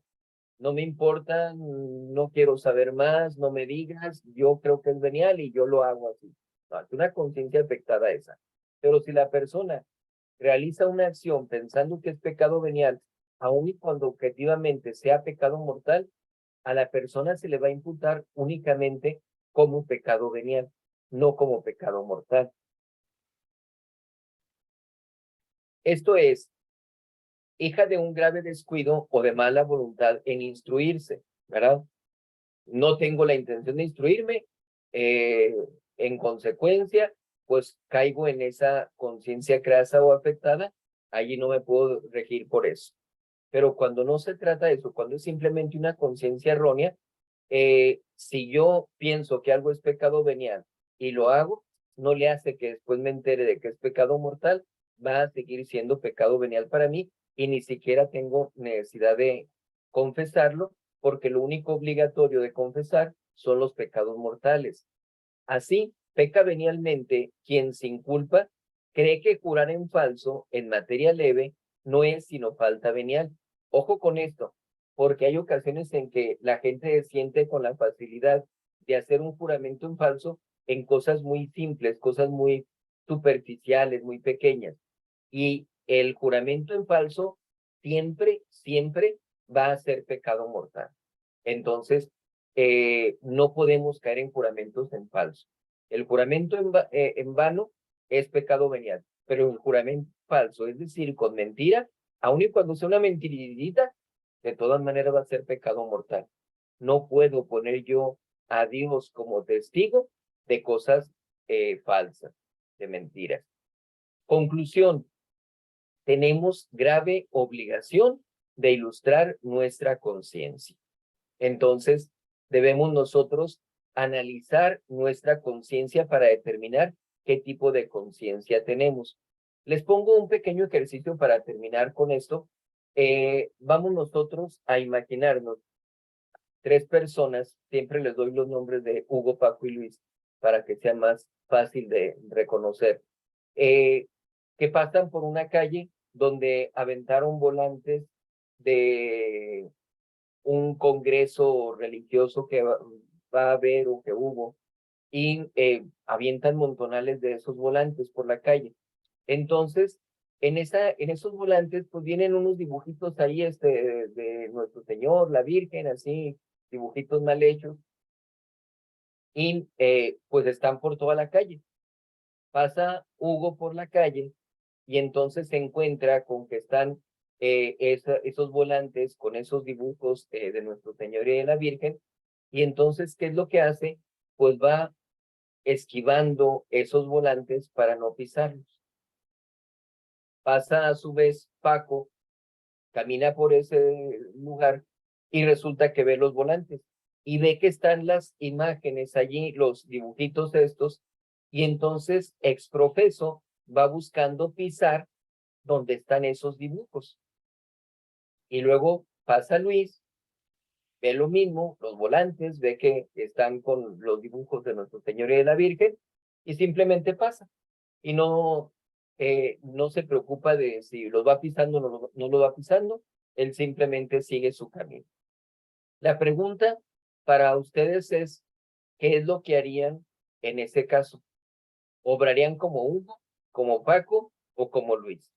No me importa, no quiero saber más, no me digas, yo creo que es venial y yo lo hago así. No, es una conciencia afectada esa. Pero si la persona realiza una acción pensando que es pecado venial, aun y cuando objetivamente sea pecado mortal, a la persona se le va a imputar únicamente como pecado venial, no como pecado mortal. Esto es, hija de un grave descuido o de mala voluntad en instruirse, ¿verdad? No tengo la intención de instruirme, en consecuencia, pues caigo en esa conciencia crasa o afectada, allí no me puedo regir por eso. Pero cuando no se trata de eso, cuando es simplemente una conciencia errónea, si yo pienso que algo es pecado venial y lo hago, no le hace que después me entere de que es pecado mortal, va a seguir siendo pecado venial para mí y ni siquiera tengo necesidad de confesarlo, porque lo único obligatorio de confesar son los pecados mortales. Así, peca venialmente quien sin culpa cree que jurar en falso en materia leve no es sino falta venial. Ojo con esto, porque hay ocasiones en que la gente se siente con la facilidad de hacer un juramento en falso en cosas muy simples, cosas muy superficiales, muy pequeñas. Y el juramento en falso siempre va a ser pecado mortal. Entonces, no podemos caer en juramentos en falso. El juramento en vano es pecado venial, pero el juramento falso, es decir, con mentira, aun y cuando sea una mentiridita, de todas maneras va a ser pecado mortal. No puedo poner yo a Dios como testigo de cosas falsas, de mentiras. Conclusión, tenemos grave obligación de ilustrar nuestra conciencia. Entonces, debemos nosotros analizar nuestra conciencia para determinar qué tipo de conciencia tenemos. Les pongo un pequeño ejercicio para terminar con esto. Vamos nosotros a imaginarnos 3 personas, siempre les doy los nombres de Hugo, Paco y Luis, para que sea más fácil de reconocer, que pasan por una calle donde aventaron volantes de un congreso religioso que va a haber o que hubo, y avientan montonales de esos volantes por la calle. Entonces, en esos volantes, pues vienen unos dibujitos ahí de Nuestro Señor, la Virgen, así, dibujitos mal hechos, y pues están por toda la calle. Pasa Hugo por la calle y entonces se encuentra con que están esos volantes con esos dibujos de Nuestro Señor y de la Virgen, y entonces, ¿qué es lo que hace? Pues va esquivando esos volantes para no pisarlos. Pasa a su vez Paco, camina por ese lugar y resulta que ve los volantes y ve que están las imágenes allí, los dibujitos estos, y entonces exprofeso va buscando pisar donde están esos dibujos. Y luego pasa Luis, ve lo mismo, los volantes, ve que están con los dibujos de Nuestra Señora y de la Virgen, y simplemente pasa. Y no se preocupa de si los va pisando o no lo va pisando, él simplemente sigue su camino. La pregunta para ustedes es, ¿qué es lo que harían en ese caso? ¿Obrarían como Hugo, como Paco o como Luis?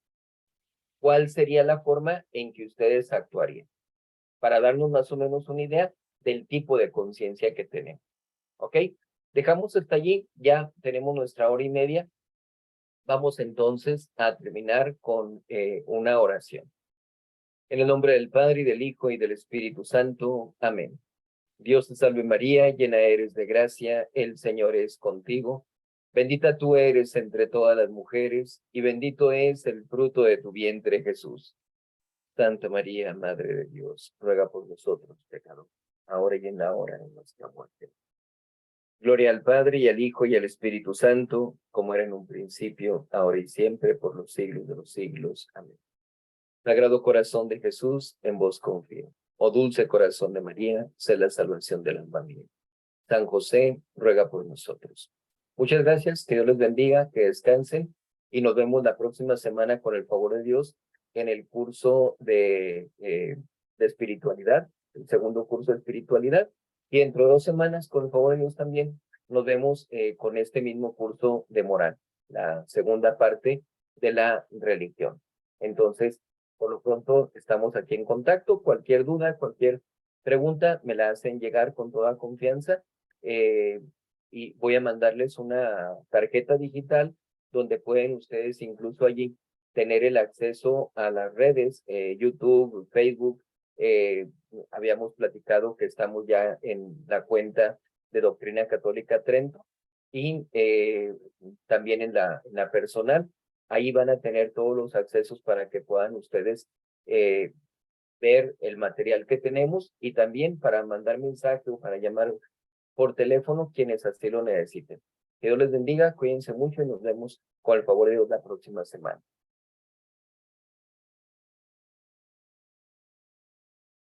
¿Cuál sería la forma en que ustedes actuarían? Para darnos más o menos una idea del tipo de conciencia que tenemos. ¿Ok? Dejamos hasta allí, ya tenemos nuestra hora y media. Vamos entonces a terminar con una oración. En el nombre del Padre, y del Hijo, y del Espíritu Santo. Amén. Dios te salve María, llena eres de gracia, el Señor es contigo. Bendita tú eres entre todas las mujeres, y bendito es el fruto de tu vientre, Jesús. Santa María, Madre de Dios, ruega por nosotros, pecadores, ahora y en la hora de nuestra muerte. Gloria al Padre, y al Hijo, y al Espíritu Santo, como era en un principio, ahora y siempre, por los siglos de los siglos. Amén. Sagrado corazón de Jesús, en vos confío. Oh dulce corazón de María, sé la salvación del alma mía. San José, ruega por nosotros. Muchas gracias, que Dios les bendiga, que descansen, y nos vemos la próxima semana con el favor de Dios en el curso de espiritualidad, el segundo curso de espiritualidad, y dentro de 2 semanas, con el favor de Dios también, nos vemos con este mismo curso de moral, la segunda parte de la religión. Entonces, por lo pronto, estamos aquí en contacto. Cualquier duda, cualquier pregunta, me la hacen llegar con toda confianza. Y voy a mandarles una tarjeta digital donde pueden ustedes incluso allí tener el acceso a las redes, YouTube, Facebook. Habíamos platicado que estamos ya en la cuenta de Doctrina Católica Trento y también en la personal. Ahí van a tener todos los accesos para que puedan ustedes ver el material que tenemos y también para mandar mensaje o para llamar por teléfono quienes así lo necesiten. Que Dios les bendiga, cuídense mucho y nos vemos con el favor de Dios la próxima semana.